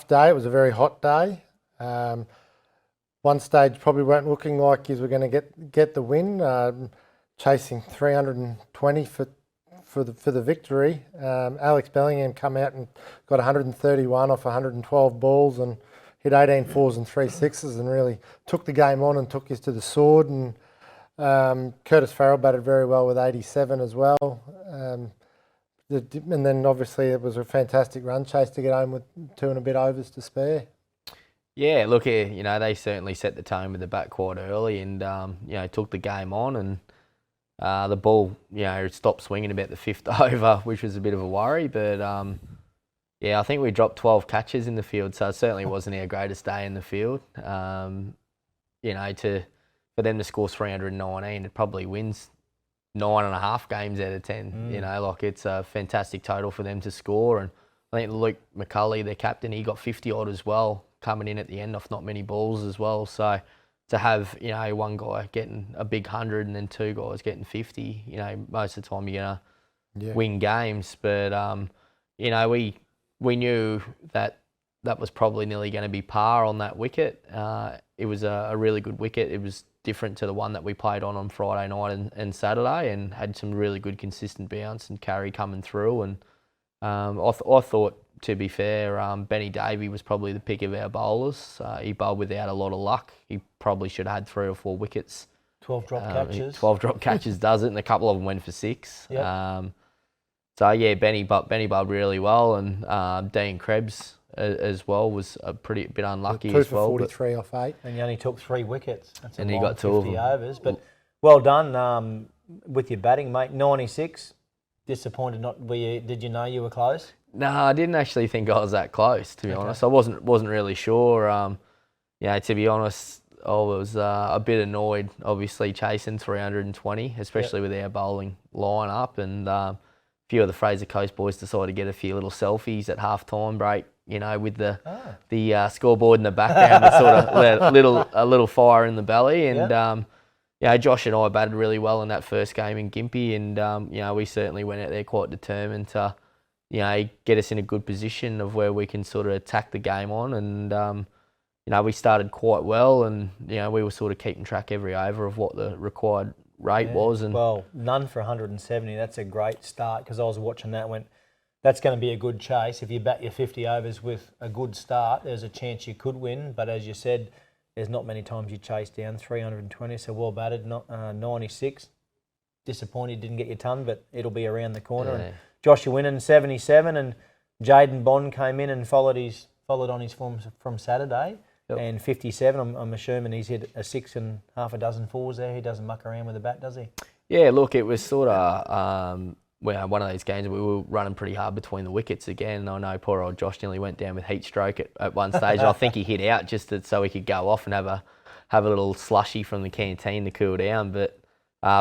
Speaker 2: day. It was a very hot day. One stage probably weren't looking like you were going to get the win, chasing 320 for the victory. Alex Bellingham come out and got 131 off 112 balls and hit 18 fours and 3 sixes and really took the game on and took us to the sword. And Curtis Farrell batted very well with 87 as well. And then obviously it was a fantastic run chase to get home with 2 and a bit overs to spare.
Speaker 4: Yeah, look, they certainly set the tone with the back quite early and, took the game on and the ball, stopped swinging about the fifth over, which was a bit of a worry. But, I think we dropped 12 catches in the field, so it certainly wasn't our greatest day in the field. For them to score 319, it probably wins 9.5 games out of 10. It's a fantastic total for them to score. And I think Luke McCulley, their captain, he got 50 odd as well, coming in at the end off not many balls as well. So to have, one guy getting a big 100 and then two guys getting 50, most of the time you're going to win games. But, we knew that was probably nearly going to be par on that wicket. It was a really good wicket. It was different to the one that we played on Friday night and Saturday, and had some really good consistent bounce and carry coming through. And I thought, to be fair, Benny Davey was probably the pick of our bowlers. He bowled without a lot of luck. He probably should have had 3 or 4 wickets.
Speaker 3: 12 drop catches.
Speaker 4: 12 drop catches does it, and a couple of them went for 6.
Speaker 3: Yep.
Speaker 4: Benny bowled really well, and Dean Krebs as well was a bit unlucky as well.
Speaker 2: 2 for 43 off 8.
Speaker 3: And he only took 3 wickets. That's
Speaker 4: and he got 2 of them.
Speaker 3: Overs. But well done with your batting, mate. 96. Disappointed not? Did you know you were close?
Speaker 4: No, I didn't actually think I was that close, to be honest. I wasn't really sure. To be honest, I was a bit annoyed, obviously, chasing 320, especially with our bowling line-up. And a few of the Fraser Coast boys decided to get a few little selfies at half-time break, with the scoreboard in the background to sort of let a little fire in the belly. And, Josh and I batted really well in that first game in Gympie. And, we certainly went out there quite determined to, get us in a good position of where we can sort of attack the game on. And, we started quite well, and, we were sort of keeping track every over of what the required rate was. And
Speaker 3: well, none for 170. That's a great start, because I was watching that and went, that's going to be a good chase. If you bat your 50 overs with a good start, there's a chance you could win. But as you said, there's not many times you chase down 320, so well batted. 96. Disappointed didn't get your ton, but it'll be around the corner.
Speaker 4: Yeah.
Speaker 3: And Joshua Winnan, 77, and Jaden Bond came in and followed on his form from Saturday. Yep. And 57, I'm assuming he's hit a 6 and half a dozen 4s there. He doesn't muck around with the bat, does he?
Speaker 4: Yeah, look, it was sort of one of those games we were running pretty hard between the wickets again. I know poor old Josh nearly went down with heat stroke at one stage. I think he hit out just so he could go off and have a little slushy from the canteen to cool down. But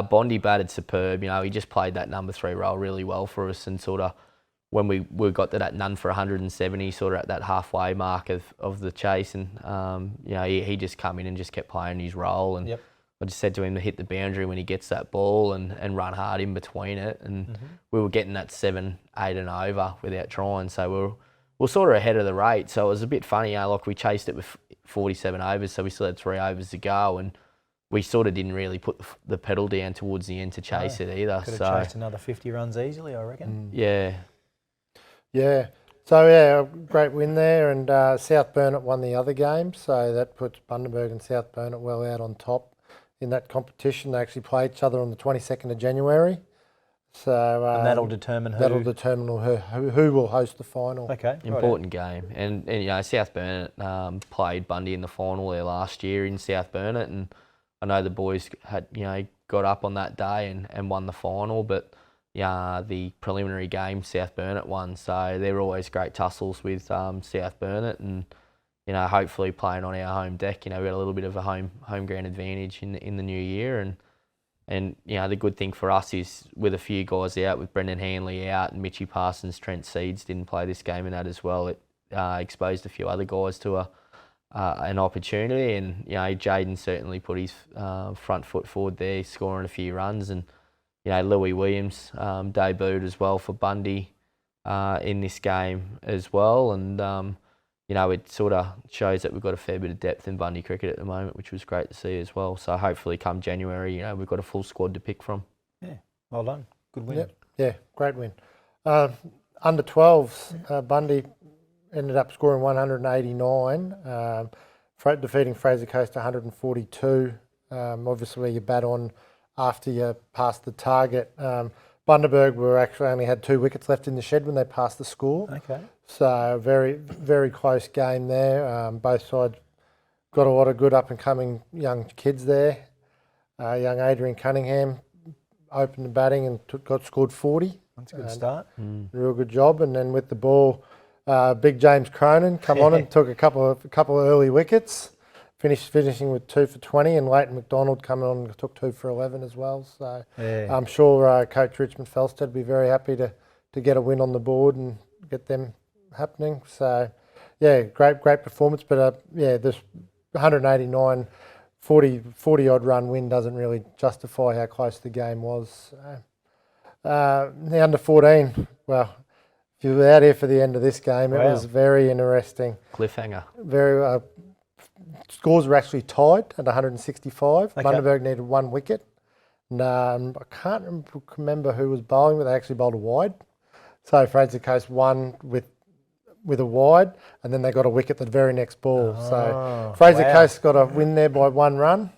Speaker 4: Bondi batted superb. He just played that number 3 role really well for us, and sort of when we got to that none for 170, sort of at that halfway mark of the chase, and he just come in and just kept playing his role. And I just said to him to hit the boundary when he gets that ball and run hard in between it. And we were getting that 7, 8 and over without trying, so we're sort of ahead of the rate. So it was a bit funny, like we chased it with 47 overs, so we still had 3 overs to go, and we sort of didn't really put the pedal down towards the end to chase it either.
Speaker 3: Could have chased another 50 runs easily, I reckon.
Speaker 4: Yeah.
Speaker 2: Yeah. So, great win there. And South Burnett won the other game. So that puts Bundaberg and South Burnett well out on top in that competition. They actually play each other on the 22nd of January. So
Speaker 3: and that'll determine who?
Speaker 2: That'll determine who will host the final.
Speaker 3: Okay.
Speaker 4: Important game. And South Burnett played Bundy in the final there last year in South Burnett. And I know the boys had, got up on that day and won the final. But the preliminary game, South Burnett won, so they're always great tussles with South Burnett, and hopefully playing on our home deck, we had a little bit of a home ground advantage in the new year, and the good thing for us is with a few guys out, with Brendan Hanley out and Mitchie Parsons, Trent Seeds didn't play this game and that as well. It exposed a few other guys to an opportunity, and Jaden certainly put his front foot forward there, scoring a few runs, and Louis Williams debuted as well for Bundy in this game as well. And, it sort of shows that we've got a fair bit of depth in Bundy cricket at the moment, which was great to see as well. So hopefully come January, we've got a full squad to pick from.
Speaker 3: Yeah, well done. Good win.
Speaker 2: Yeah, great win. Under 12s, Bundy ended up scoring 189, defeating Fraser Coast 142. Obviously, you bat on after you passed the target. Bundaberg were actually only had 2 wickets left in the shed when they passed the score.
Speaker 3: Okay.
Speaker 2: So very, very close game there. Both sides got a lot of good up-and-coming young kids there. Young Adrian Cunningham opened the batting and scored 40.
Speaker 3: That's a good start.
Speaker 2: Real good job. And then with the ball, big James Cronin come on and took a couple of early wickets, finishing with 2 for 20, and Leighton McDonald coming on and took 2 for 11 as well. So I'm sure Coach Richmond Felstead will be very happy to get a win on the board and get them happening. So yeah, great performance. But this 189, 40 odd run win doesn't really justify how close the game was. The under 14, well, if you were out here for the end of this game, it was very interesting.
Speaker 4: Cliffhanger.
Speaker 2: Very scores were actually tied at 165.
Speaker 3: Okay.
Speaker 2: Bundaberg needed 1 wicket. And, I can't remember who was bowling, but they actually bowled a wide. So Fraser Coast won with a wide, and then they got a wicket the very next ball. So Fraser Coast got a win there by 1 run.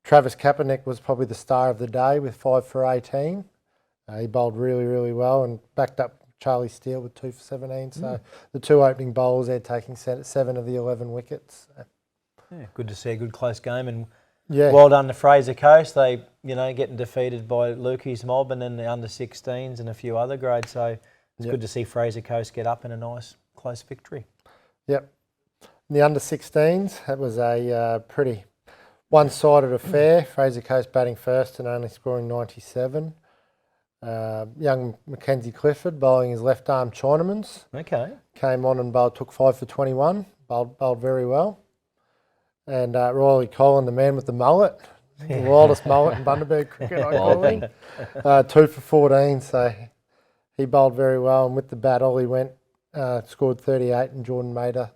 Speaker 2: Travis Kaepernick was probably the star of the day with 5 for 18. He bowled really, really well and backed up Charlie Steele with 2 for 17. So the 2 opening bowlers there taking 7 of the 11 wickets.
Speaker 3: Yeah, good to see a good close game, and
Speaker 2: Yeah.
Speaker 3: well done to Fraser Coast. They, getting defeated by Lukey's mob and then the under 16s and a few other grades. So it's good to see Fraser Coast get up in a nice close victory.
Speaker 2: Yep. The under 16s, that was a pretty one-sided affair. Fraser Coast batting first and only scoring 97. Young Mackenzie Clifford bowling his left-arm Chinamans.
Speaker 3: Okay.
Speaker 2: Came on and took 5 for 21. Bowled very well. And Riley Collin, the man with the mullet, the wildest mullet in Bundaberg cricket, I call him. 2 for 14, so he bowled very well. And with the bat, Ollie went, scored 38, and Jordan Mather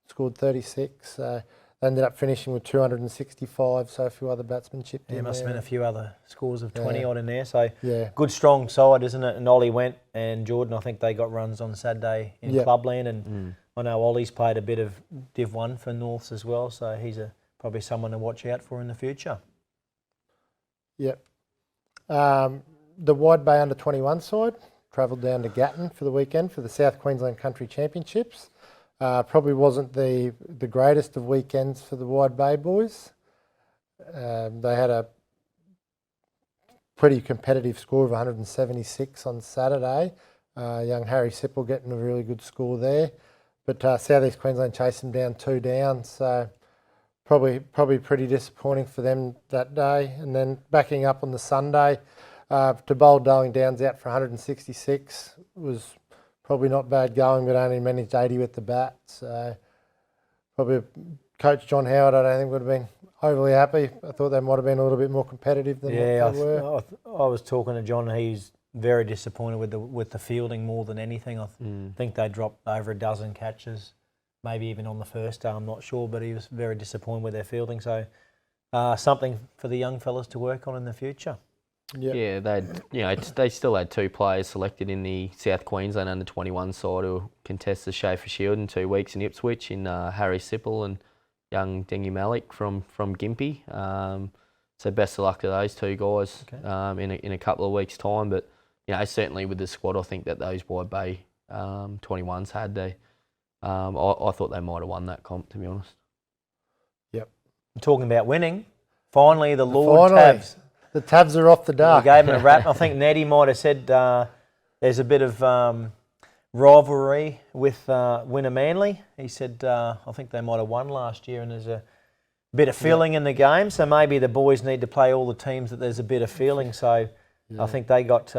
Speaker 2: scored 36. So they ended up finishing with 265, so a few other batsmen chipped in.
Speaker 3: There must have
Speaker 2: there.
Speaker 3: been a few other scores of 20 odd in there. So
Speaker 2: Yeah.
Speaker 3: good, strong side, isn't it? And Ollie went, and Jordan, I think they got runs on Saturday in Clubland. And I know Ollie's played a bit of Div 1 for Norths as well, so he's probably someone to watch out for in the future.
Speaker 2: Yep. The Wide Bay under 21 side travelled down to Gatton for the weekend for the South Queensland Country Championships. Probably wasn't the greatest of weekends for the Wide Bay boys. They had a pretty competitive score of 176 on Saturday. Young Harry Sipple getting a really good score there. But South East Queensland chased them down 2 down, so probably pretty disappointing for them that day. And then backing up on the Sunday, to bowl Darling Downs out for 166 was probably not bad going, but only managed 80 with the bat. So probably Coach John Howard, I don't think would have been overly happy. I thought they might have been a little bit more competitive than what they were.
Speaker 3: I was talking to John. He's very disappointed with the fielding more than anything. I think they dropped over a dozen catches, maybe even on the first day. I'm not sure, but he was very disappointed with their fielding. So something for the young fellas to work on in the future.
Speaker 2: Yep.
Speaker 4: Yeah, they still had 2 players selected in the South Queensland under 21 side who contest the Schaefer Shield in 2 weeks in Ipswich in Harry Sipple and young Dengi Malik from Gympie. So best of luck to those 2 guys in a couple of weeks' time. But certainly with the squad, I think that those Wide Bay 21s had I thought they might have won that comp, to be honest.
Speaker 2: Yep.
Speaker 3: Talking about winning, finally the Lord Tabs.
Speaker 2: The Tabs are off the dark.
Speaker 3: We gave him a rap. I think Nettie might have said there's a bit of rivalry with Winner Manly. He said I think they might have won last year, and there's a bit of feeling in the game. So maybe the boys need to play all the teams that there's a bit of feeling. So I think they got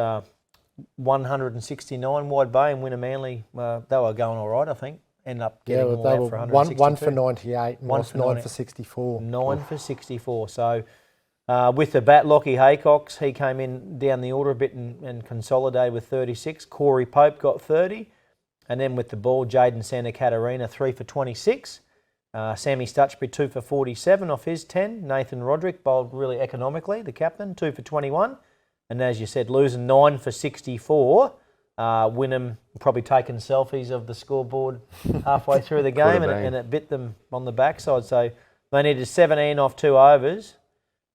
Speaker 3: 169 Wide Bay, and Winner Manly they were going all right. I think ended up getting all out for 162.
Speaker 2: 1 for 98, and 9 for 64.
Speaker 3: 9 for 64. So. With the bat, Lockie Haycox, he came in down the order a bit and consolidated with 36. Corey Pope got 30. And then with the ball, Jaden Santa Catarina, 3 for 26. Sammy Stutchbury, 2 for 47 off his 10. Nathan Roderick bowled really economically, the captain, 2 for 21. And as you said, losing 9 for 64. Wynnum probably taking selfies of the scoreboard halfway through the game and it bit them on the backside. So they needed 17 off 2 overs.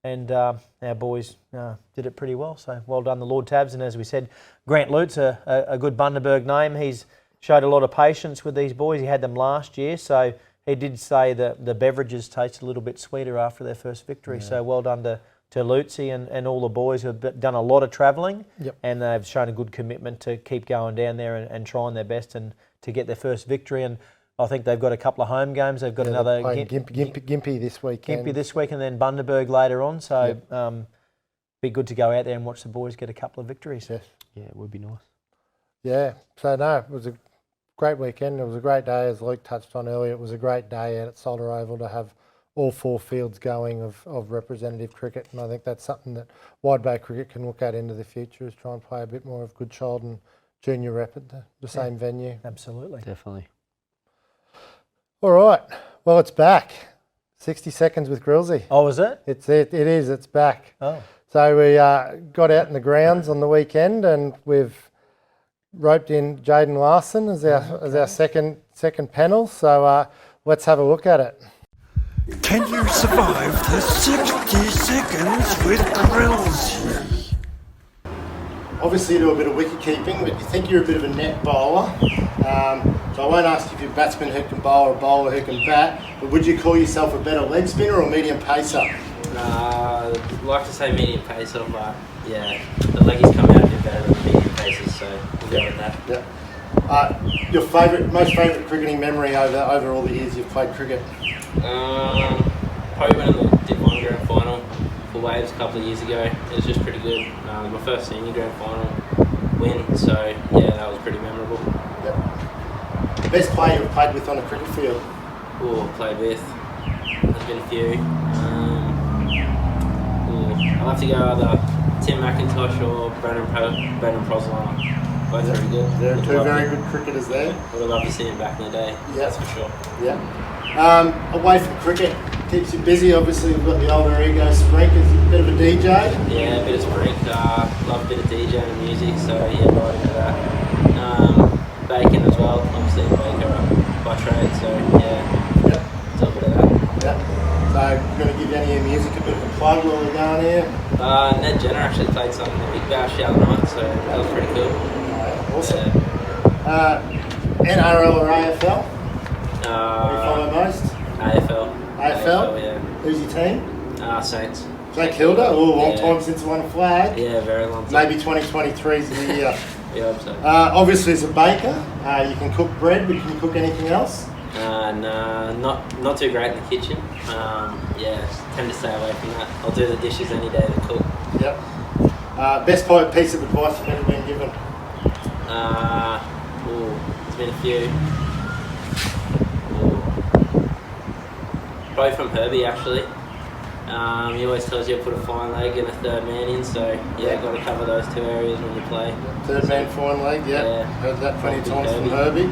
Speaker 3: And our boys did it pretty well. So well done, the Lord Tabs. And as we said, Grant Lute's a good Bundaberg name. He's showed a lot of patience with these boys. He had them last year, so he did say that the beverages tasted a little bit sweeter after their first victory. So well done to Lutzi and all the boys who have done a lot of travelling, and they've shown a good commitment to keep going down there and trying their best and to get their first victory. And I think they've got a couple of home games. They've got another
Speaker 2: Gympie this weekend.
Speaker 3: Gympie this week, and then Bundaberg later on. So be good to go out there and watch the boys get a couple of victories.
Speaker 2: Yes.
Speaker 4: Yeah, it would be nice.
Speaker 2: Yeah. So no, it was a great weekend. It was a great day, as Luke touched on earlier. It was a great day out at Salter Oval to have all 4 fields going of representative cricket, and I think that's something that Wide Bay Cricket can look at into the future, is try and play a bit more of good child and junior rep at the same venue.
Speaker 3: Absolutely.
Speaker 4: Definitely.
Speaker 2: All right. Well, it's back. 60 seconds with Grillsy.
Speaker 3: Oh, is it?
Speaker 2: It is. It's back.
Speaker 3: Oh.
Speaker 2: So we got out in the grounds on the weekend, and we've roped in Jaden Larson as our second panel. So let's have a look at it.
Speaker 8: Can you survive the 60 seconds with Grillsy?
Speaker 2: Obviously, you do a bit of wicket keeping, but you think you're a bit of a net bowler. So I won't ask if you're a batsman who can bowl or a bowler who can bat, but would you call yourself a better leg spinner or medium pacer?
Speaker 9: I'd like to say medium pacer, but yeah, the leggies come out a bit better than the medium pacers, so we'll go with that.
Speaker 2: Yeah. Your most favourite cricketing memory over all the years you've played cricket?
Speaker 9: Probably when I did one grand final for Waves a couple of years ago. It was just pretty good. My first senior grand final win, so yeah, that was pretty memorable.
Speaker 2: Yep. The best player you've played with on a cricket field?
Speaker 9: Played with. There's been a few. I'll have to go either Tim McIntosh or Brendan Prosliner. Both very good.
Speaker 2: There are 2 very good cricketers there.
Speaker 9: Would have loved to see him back in the day, that's for sure.
Speaker 2: Yeah. Away from cricket, keeps you busy. Obviously, you've got the older ego Sprink as a bit of a DJ.
Speaker 9: Yeah, a bit of Sprink. Love a bit of DJ and music, so yeah, right into that. Bacon as well. Obviously, a baker by trade, so yeah, it's a bit of that.
Speaker 2: Yeah. So, you're going to give any of your music a bit of a plug while we're going here?
Speaker 9: Ned Jenner actually played something in the Big Bash the other night, so that was pretty cool.
Speaker 2: Awesome. NRL or AFL? What do you follow most?
Speaker 9: AFL, yeah.
Speaker 2: Who's your team?
Speaker 9: Saints.
Speaker 2: St Kilda? Long time since won a flag.
Speaker 9: Yeah, very long time.
Speaker 2: Maybe 2023 is the year.
Speaker 9: Yeah, I hope so.
Speaker 2: Obviously, as a baker, you can cook bread, but can you cook anything else?
Speaker 9: No, not too great in the kitchen. Tend to stay away from that. I'll do the dishes any day to cook.
Speaker 2: Yep. Best piece of advice you've ever been given?
Speaker 9: There's been a few. Probably from Herbie, actually. He always tells you to put a fine leg and a third man in, so yeah, got to cover those 2 areas when you play.
Speaker 2: Third man, fine leg, yeah. Heard that plenty of times from
Speaker 9: Herbie.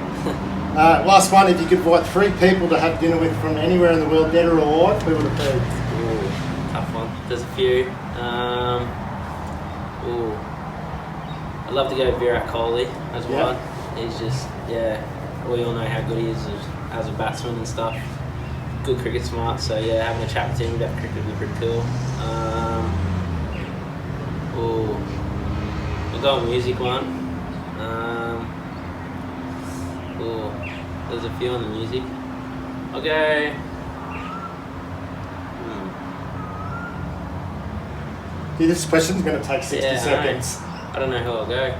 Speaker 2: Last one, if you could invite 3 people to have dinner with from anywhere in the world, dead or alive, who would it be?
Speaker 9: Tough one. There's a few. I'd love to go Virat Kohli as one. He's just, we all know how good he is as a batsman and stuff. Good cricket smart, so yeah, having a chat with him about cricket would be pretty cool. I'll go on music one. There's a few on the music. I'll go.
Speaker 2: This question's going to take 60 seconds.
Speaker 9: I don't know who I'll go.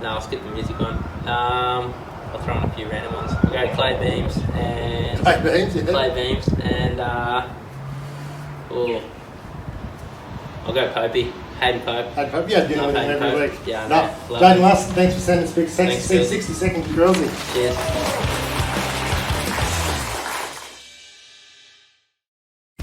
Speaker 9: No, I'll skip the music one. I'll throw in a few random ones. I'll go Clay Beams and I'll go Popey. Hayden Pope.
Speaker 2: Hayden Pope, yeah, dinner with him every week.
Speaker 9: Yeah,
Speaker 2: Jaden Larson, thanks for sending us 60 seconds to Grillsy.
Speaker 9: Cheers.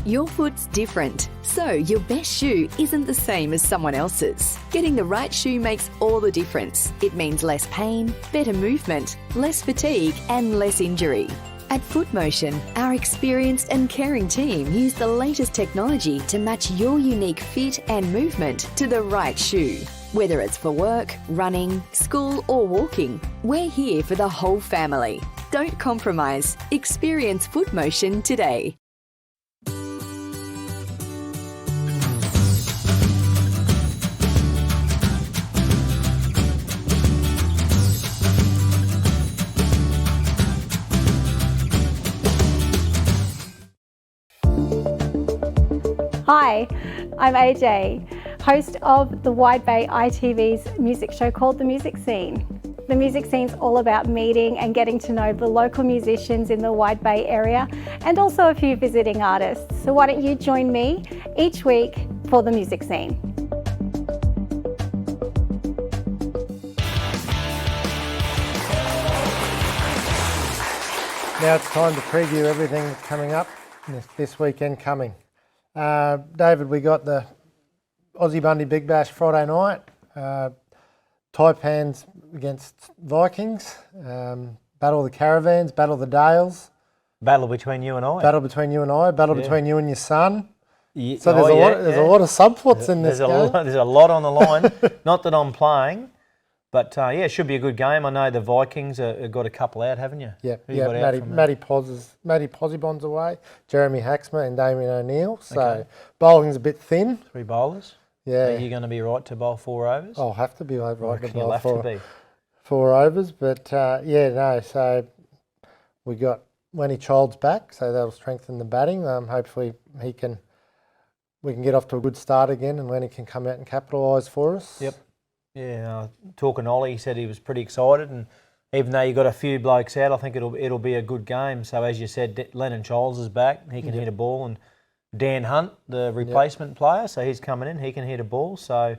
Speaker 10: Your foot's different, so your best shoe isn't the same as someone else's. Getting the right shoe makes all the difference. It means less pain, better movement, less fatigue and less injury. At FootMotion, our experienced and caring team use the latest technology to match your unique fit and movement to the right shoe. Whether it's for work, running, school or walking, we're here for the whole family. Don't compromise. Experience FootMotion today.
Speaker 11: Hi, I'm AJ, host of the Wide Bay ITV's music show called The Music Scene. The Music Scene's all about meeting and getting to know the local musicians in the Wide Bay area and also a few visiting artists. So why don't you join me each week for The Music Scene.
Speaker 2: Now it's time to preview everything that's coming up this weekend coming. David, we got the Aussie Bundy Big Bash Friday night. Taipans against Vikings. Battle of the Caravans, Battle of the Dales.
Speaker 3: Battle between you and I.
Speaker 2: Battle between you and I. Battle between you and your son.
Speaker 3: Yeah.
Speaker 2: So there's a lot of subplots in this game.
Speaker 3: There's a lot on the line. Not that I'm playing. But it should be a good game. I know the Vikings have got a couple out, haven't you?
Speaker 2: Yeah,
Speaker 3: Who you got out
Speaker 2: Matty Posibon's away, Jeremy Haxmer and Damien O'Neill. So bowling's a bit thin.
Speaker 3: 3 bowlers.
Speaker 2: Yeah.
Speaker 3: Are you going to be right to bowl 4 overs?
Speaker 2: I'll have to be right to bowl
Speaker 3: you'll have to be.
Speaker 2: 4 overs. But so we got Lenny Childs back, so that'll strengthen the batting. Hopefully we can get off to a good start again and Lenny can come out and capitalise for us.
Speaker 3: Yep. Yeah, talking Ollie, he said he was pretty excited, and even though you got a few blokes out, I think it'll be a good game. So as you said, Lennon Childs is back; he can hit a ball, and Dan Hunt, the replacement player, so he's coming in; he can hit a ball. So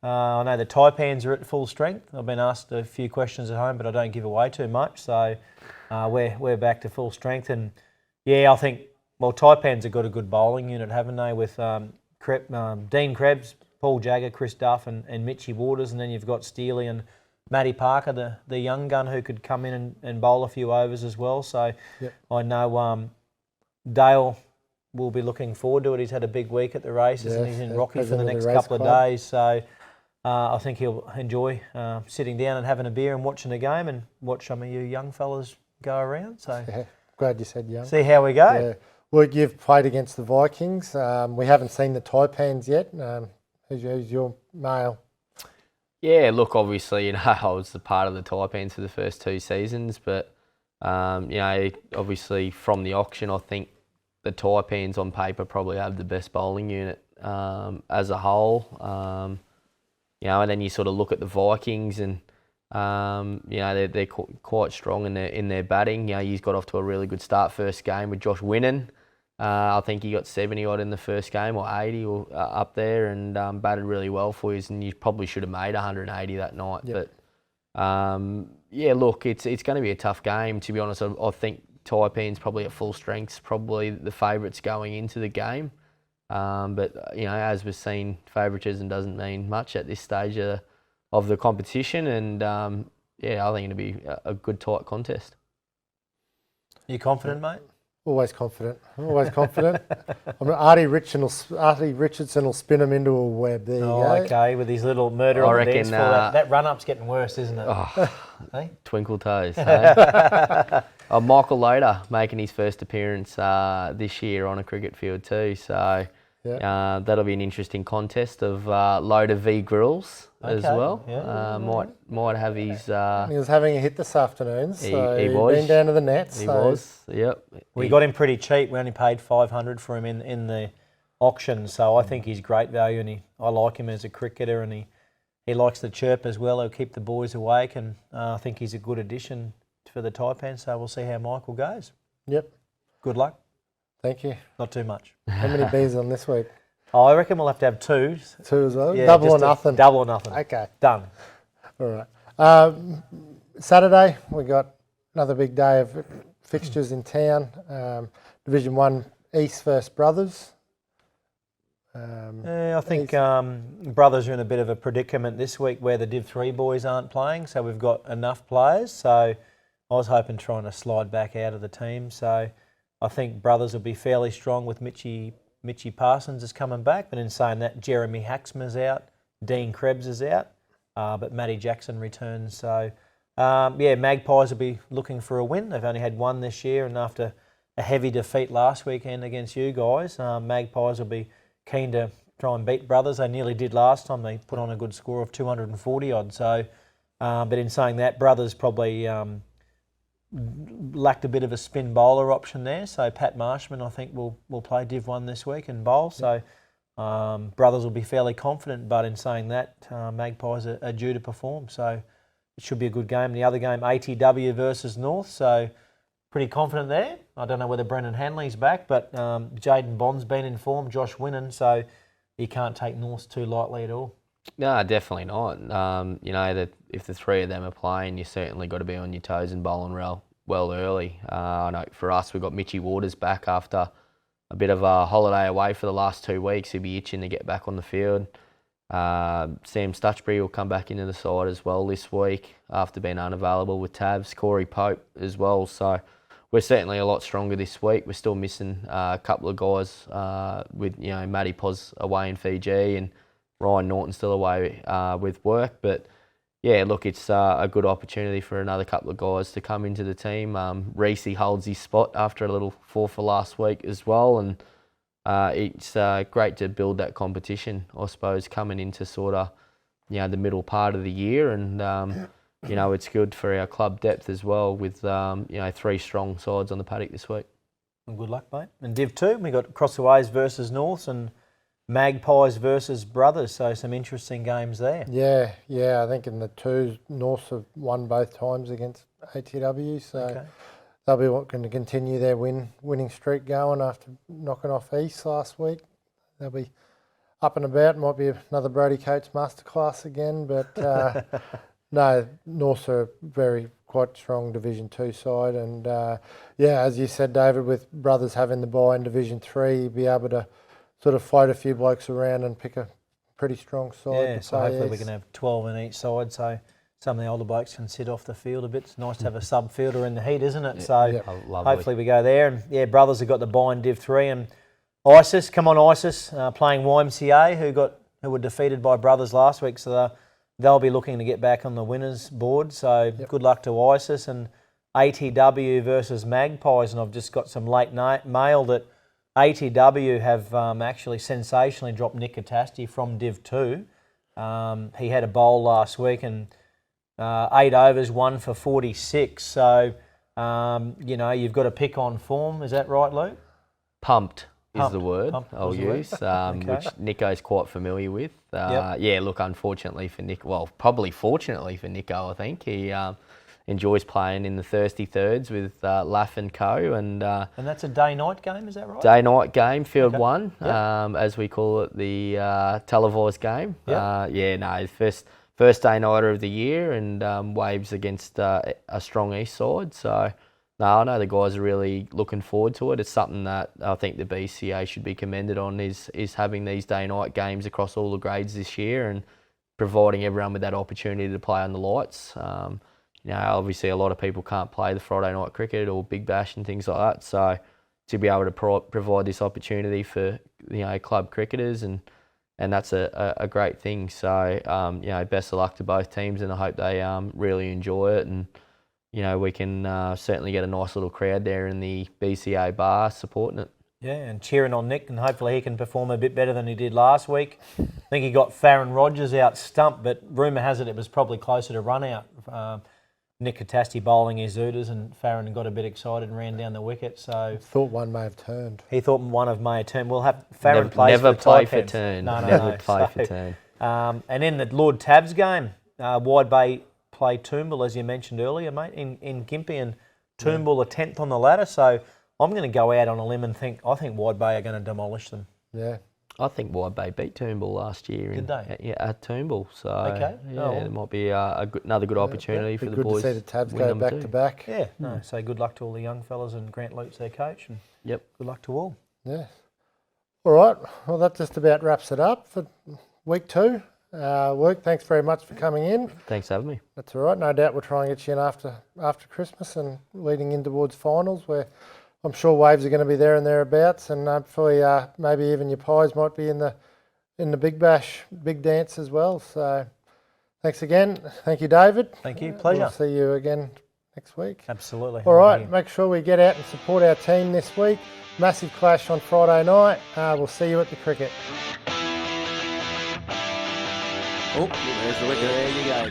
Speaker 3: I know the Taipans are at full strength. I've been asked a few questions at home, but I don't give away too much. So we're back to full strength, and I think Taipans have got a good bowling unit, haven't they? With Dean Krebs, Paul Jagger, Chris Duff and Mitchie Waters, and then you've got Steely and Matty Parker, the young gun who could come in and bowl a few overs as well. So I know Dale will be looking forward to it. He's had a big week at the races and he's in Rocky for the next couple of days. So I think he'll enjoy sitting down and having a beer and watching the game and watch some of you young fellas go around. So
Speaker 2: glad you said young.
Speaker 3: See how we go.
Speaker 2: Yeah. Well, you've played against the Vikings. We haven't seen the Taipans yet. Who's your male?
Speaker 4: Yeah, look, obviously, I was a part of the Taipans for the first 2 seasons, but, obviously from the auction, I think the Taipans on paper probably have the best bowling unit as a whole. And then you sort of look at the Vikings and, they're quite strong in their batting. He's got off to a really good start first game with Josh Winnan. I think he got 70 odd in the first game or 80 or up there and batted really well for you, and you probably should have made 180 that night. Yep. But look, it's going to be a tough game. To be honest, I think Taipan's probably at full strength, probably the favourites going into the game. But as we've seen, favouritism doesn't mean much at this stage of the competition, and I think it'll be a good tight contest.
Speaker 3: You confident, mate?
Speaker 2: Always confident. Artie Richardson will spin him into a web. There you go.
Speaker 3: Okay, with his little murder on the dance floor. That run-up's getting worse, isn't it? Hey?
Speaker 4: Twinkle toes. Hey? Michael Loader making his first appearance this year on a cricket field too. So that'll be an interesting contest of Loader v Grills as well. Yeah. Might have his...
Speaker 2: he was having a hit this afternoon, so
Speaker 4: he was.
Speaker 2: Been down to the nets.
Speaker 4: He was, yep.
Speaker 3: We got him pretty cheap. We only paid $500 for him in the auction, so I think he's great value, and I like him as a cricketer, and he likes to chirp as well. He'll keep the boys awake, and I think he's a good addition for the Taipan, so we'll see how Michael goes.
Speaker 2: Yep.
Speaker 3: Good luck.
Speaker 2: Thank you.
Speaker 3: Not too much.
Speaker 2: How many bees on this week?
Speaker 3: I reckon we'll have to have 2.
Speaker 2: 2 as well?
Speaker 3: Yeah,
Speaker 2: double or nothing?
Speaker 3: Double or nothing.
Speaker 2: Okay.
Speaker 3: Done.
Speaker 2: All right. Saturday, we got another big day of fixtures in town. Division 1 East versus Brothers.
Speaker 3: I think Brothers are in a bit of a predicament this week where the Div 3 boys aren't playing, so we've got enough players. So I was hoping trying to slide back out of the team. So I think Brothers will be fairly strong with Mitchie Parsons is coming back, but in saying that, Jeremy Haxmer's out, Dean Krebs is out, but Matty Jackson returns. So, Magpies will be looking for a win. They've only had 1 this year, and after a heavy defeat last weekend against you guys, Magpies will be keen to try and beat Brothers. They nearly did last time. They put on a good score of 240 odd. So, but in saying that, Brothers probably lacked a bit of a spin bowler option there. So Pat Marshman, I think, will play Div 1 this week and bowl. So Brothers will be fairly confident, but in saying that, Magpies are due to perform, so it should be a good game. The other game, ATW versus North, so pretty confident there. I don't know whether Brendan Hanley's back, but Jaden Bond's been in form, Josh Winnan, so you can't take North too lightly at all.
Speaker 4: No, definitely not. You know, that if the three of them are playing, you certainly got to be on your toes and bowling well early. I know for us, we've got Mitchy Waters back after a bit of a holiday away for the last 2 weeks. He'll be itching to get back on the field. Sam Stutchbury will come back into the side as well this week after being unavailable with Tabs. Corey Pope as well. So we're certainly a lot stronger this week. We're still missing a couple of guys with, you know, Matty Pos away in Fiji and Ryan Norton still away with work. But yeah, look, it's a good opportunity for another couple of guys to come into the team. Reese holds his spot after a little 4 for last week as well, and it's great to build that competition, I suppose, coming into sort of, you know, the middle part of the year, and you know, it's good for our club depth as well with you know, 3 strong sides on the paddock this week.
Speaker 3: Well, good luck, mate. And Div 2, we got Crossways versus North and Magpies versus Brothers, so some interesting games there.
Speaker 2: Yeah, I think in the 2s, North have won both times against ATW, so they'll be going to continue their winning streak going after knocking off East last week. They'll be up and about. Might be another Brody Coates masterclass again, but no, North are quite strong Division 2 side, and yeah, as you said, David, with Brothers having the bye in Division 3, you'll be able to sort of float a few blokes around and pick a pretty strong side.
Speaker 3: Yeah, so hopefully we can have 12 on each side, so some of the older blokes can sit off the field a bit. It's nice to have a sub-fielder in the heat, isn't it? So hopefully we go there. And yeah, Brothers have got the bye in Div 3, and ISIS, come on ISIS, playing YMCA, who were defeated by Brothers last week, so they'll be looking to get back on the winners board. So good luck to ISIS. And ATW versus Magpies, and I've just got some late mail that ATW have actually sensationally dropped Nick Catasti from Div 2. He had a bowl last week and 8 overs, 1 for 46. So, you know, you've got to pick on form. Is that right, Luke?
Speaker 4: Pumped is the word I'll use,
Speaker 3: Okay.
Speaker 4: which Nico's quite familiar with. Yeah, look, unfortunately for Nick, well, probably fortunately for Nico, I think, he enjoys playing in the Thirsty Thirds with Laff and Co. And
Speaker 3: that's a day-night game, is that right?
Speaker 4: Day-night game, Field 1, as we call it, the televised game. Yeah, no, first day-nighter of the year, and Waves against a strong East side. So, no, I know the guys are really looking forward to it. It's something that I think the BCA should be commended on, is having these day-night games across all the grades this year and providing everyone with that opportunity to play on the lights. You know, obviously a lot of people can't play the Friday night cricket or Big Bash and things like that. So to be able to provide this opportunity for, you know, club cricketers, and that's a great thing. So, you know, best of luck to both teams, and I hope they really enjoy it. And, you know, we can certainly get a nice little crowd there in the BCA bar supporting it.
Speaker 3: Yeah, and cheering on Nick, and hopefully he can perform a bit better than he did last week. I think he got Farron Rogers out stumped, but rumour has it was probably closer to run out. Nick Catasti bowling his Zooters, and Farron got a bit excited and ran down the wicket. So
Speaker 2: thought one may have turned.
Speaker 3: He thought one may have turned. We'll have Farron
Speaker 4: never play for
Speaker 3: Taipans.
Speaker 4: turn.
Speaker 3: No.
Speaker 4: Never play for turn.
Speaker 3: And in the Lord Tabs game, Wide Bay play Toombul, as you mentioned earlier, mate, in Gympie, and Toombul are 10th on the ladder. So I'm going to go out on a limb and I think Wide Bay are going to demolish them.
Speaker 2: Yeah.
Speaker 4: I think Wide Bay beat Toombul last year.
Speaker 3: Did they?
Speaker 4: At Toombul. So
Speaker 3: okay.
Speaker 4: It might be another good opportunity for the boys.
Speaker 2: Good to see the Tabs go back to back.
Speaker 3: Yeah. No. So good luck to all the young fellas, and Grant Luke's their coach. And good luck to all.
Speaker 2: Yeah. All right. Well, that just about wraps it up for week 2. Luke, thanks very much for coming in.
Speaker 4: Thanks for having me.
Speaker 2: That's all right. No doubt we'll try and get you in after Christmas and leading in towards finals, where I'm sure Waves are going to be there and thereabouts, and hopefully maybe even your Pies might be in the Big Bash, big dance as well. So thanks again. Thank you, David.
Speaker 3: Thank you. Pleasure.
Speaker 2: We'll see you again next week.
Speaker 3: Absolutely.
Speaker 2: All right. Make sure we get out and support our team this week. Massive clash on Friday night. We'll see you at the cricket.
Speaker 9: Oh, there's the wicket. There you go.